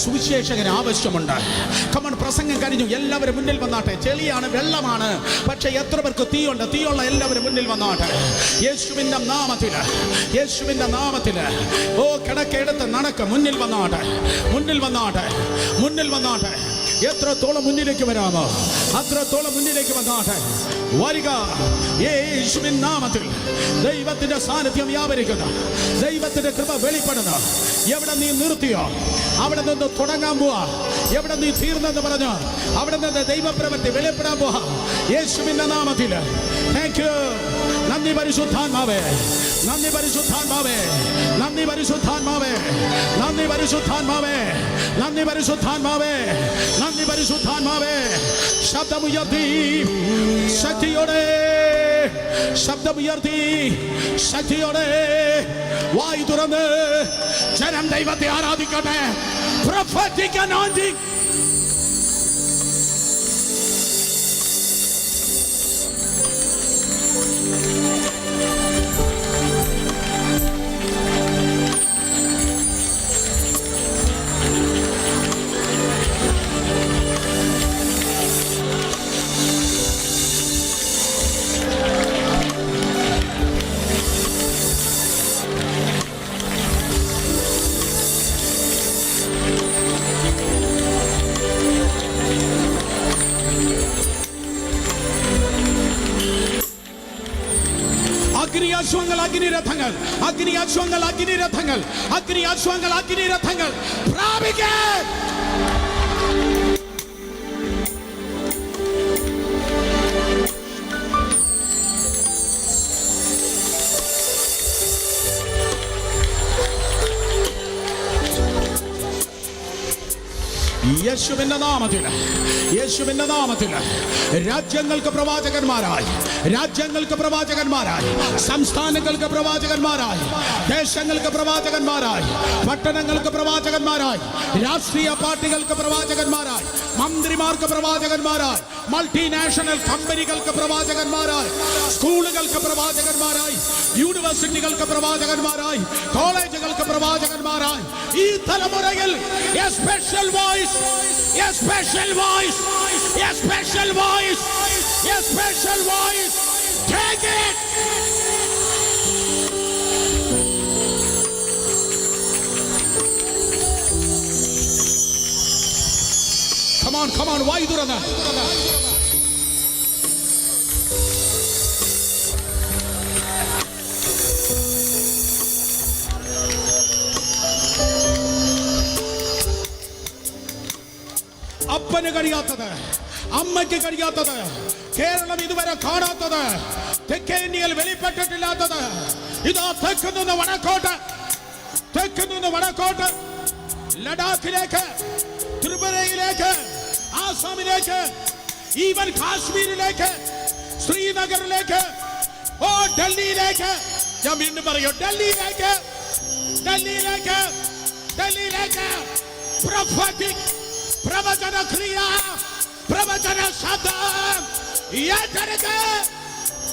സുവിശേഷകന് ആവശ്യമുണ്ട്. കമൺ, പ്രസംഗം കഴിഞ്ഞു, എല്ലാവരും മുന്നിൽ വന്നാട്ടെ. ചെളിയാണ്, വെള്ളമാണ്, പക്ഷെ എത്ര പേർക്ക് തീയുണ്ട്? തീയുള്ള എല്ലാവരും മുന്നിൽ വന്നാട്ടെ. യേശുവിന്റെ നാമത്തില്, യേശുവിന്റെ നാമത്തില്. കിടക്കെടുത്ത് നടക്ക്, മുന്നിൽ വന്നാട്ടെ, മുന്നിൽ വന്നാട്ടെ, മുന്നിൽ വന്നാട്ടെ. എത്രത്തോളം മുന്നിലേക്ക് വരാമോ അത്രത്തോളം മുന്നിലേക്ക് വന്നാട്ടെ. വരിക, യേശുവിൻ നാമത്തിൽ. ദൈവത്തിന്റെ സാന്നിധ്യം വ്യാപരിക്കുന്നു, ദൈവത്തിന്റെ കൃപ വെളിപ്പെടുന്നു. എവിടെ നീ നിർത്തിയോ അവിടെ നിന്ന് തുടങ്ങാൻ പോവാ. എവിടെ നീ തീർന്നെന്ന് പറഞ്ഞു അവിടെ നിന്ന് ദൈവപ്രവൃത്തി വെളിപ്പെടാൻ പോവാ. യേശുവിന്റെ നാമത്തിൽ. Thank you. നന്ദി പരിശുദ്ധാത്മാവേ, നന്ദി പരിശുദ്ധാത്മാവേ, നന്ദി പരിശുദ്ധാത്മാവേ, നന്ദി പരിശുദ്ധാത്മാവേ, നന്ദി പരിശുദ്ധാത്മാവേ, നന്ദി പരിശുദ്ധാത്മാവേ. ശബ്ദമുയർത്തി ശക്തിയോടെ, ശബ്ദമുയർത്തി ശക്തിയോടെ വായു തുറന്ന് ജനം ദൈവത്തെ ആരാധിക്കട്ടെ. Prophetic anointing. അഗ്നിയാശ്വങ്ങൾ അഗ്നിരഥങ്ങൾ, അഗ്നിയാശ്വങ്ങൾ അഗ്നിരഥങ്ങൾ, അഗ്നിയാശ്വങ്ങൾ അഗ്നിരഥങ്ങൾ പ്രാപിക്കേ. യേശുവിന്റെ നാമത്തിൽ, യേശുവിന്റെ നാമത്തിൽ രാജ്യങ്ങൾക്ക് പ്രവാചകന്മാരായി, രാജ്യങ്ങൾക്ക് പ്രവാചകന്മാരായി, സംസ്ഥാനങ്ങൾക്ക് പ്രവാചകന്മാരായി, ദേശങ്ങൾക്ക് പ്രവാചകന്മാരായി, പട്ടണങ്ങൾക്ക് പ്രവാചകന്മാരായി, രാഷ്ട്രീയ പാർട്ടികൾക്ക് പ്രവാചകന്മാരായി, മന്ത്രിമാർക്ക് പ്രവാചകന്മാരായി, മൾട്ടിനാഷണൽ കമ്പനികൾക്ക് പ്രവാചകന്മാരായി, സ്കൂളുകൾക്ക് പ്രവാചകന്മാരായി, യൂണിവേഴ്സിറ്റികൾക്ക് പ്രവാചകന്മാരായി, കോളേജുകൾക്ക് പ്രവാചകന്മാരായി, ഈ തലമുറയിൽ a special voice, a special voice, a special voice, a special voice. Take it. Come on, come on. Why durana? അപ്പന് കഴിയാത്തത്, അമ്മയ്ക്ക് കഴിയാത്തത്, കേരളം ഇതുവരെ കാണാത്തത്, തെക്കേ ഇന്ത്യയിൽ വെളിപ്പെട്ടിട്ടില്ലാത്തത്, ഇതാ തെക്ക് നിന്ന് വടക്കോട്ട്, തെക്ക് നിന്ന് വടക്കോട്ട്, ലഡാക്കിലേക്ക്, ത്രിപുരയിലേക്ക്, ആസാമിലേക്ക്, ഈവൻ കാശ്മീരിലേക്ക്, ശ്രീനഗറിലേക്ക്, ഓ ഡൽഹിയിലേക്ക്, ഞാൻ വീണ്ടും പറയൂ, ഡൽഹിയിലേക്ക്, ഡൽഹിയിലേക്ക്, ഡൽഹിയിലേക്ക് പ്രൊഫറ്റിക് പ്രവചന ക്രിയ, പ്രവചന ശബ്ദം ഏറ്റെടുക്കുക.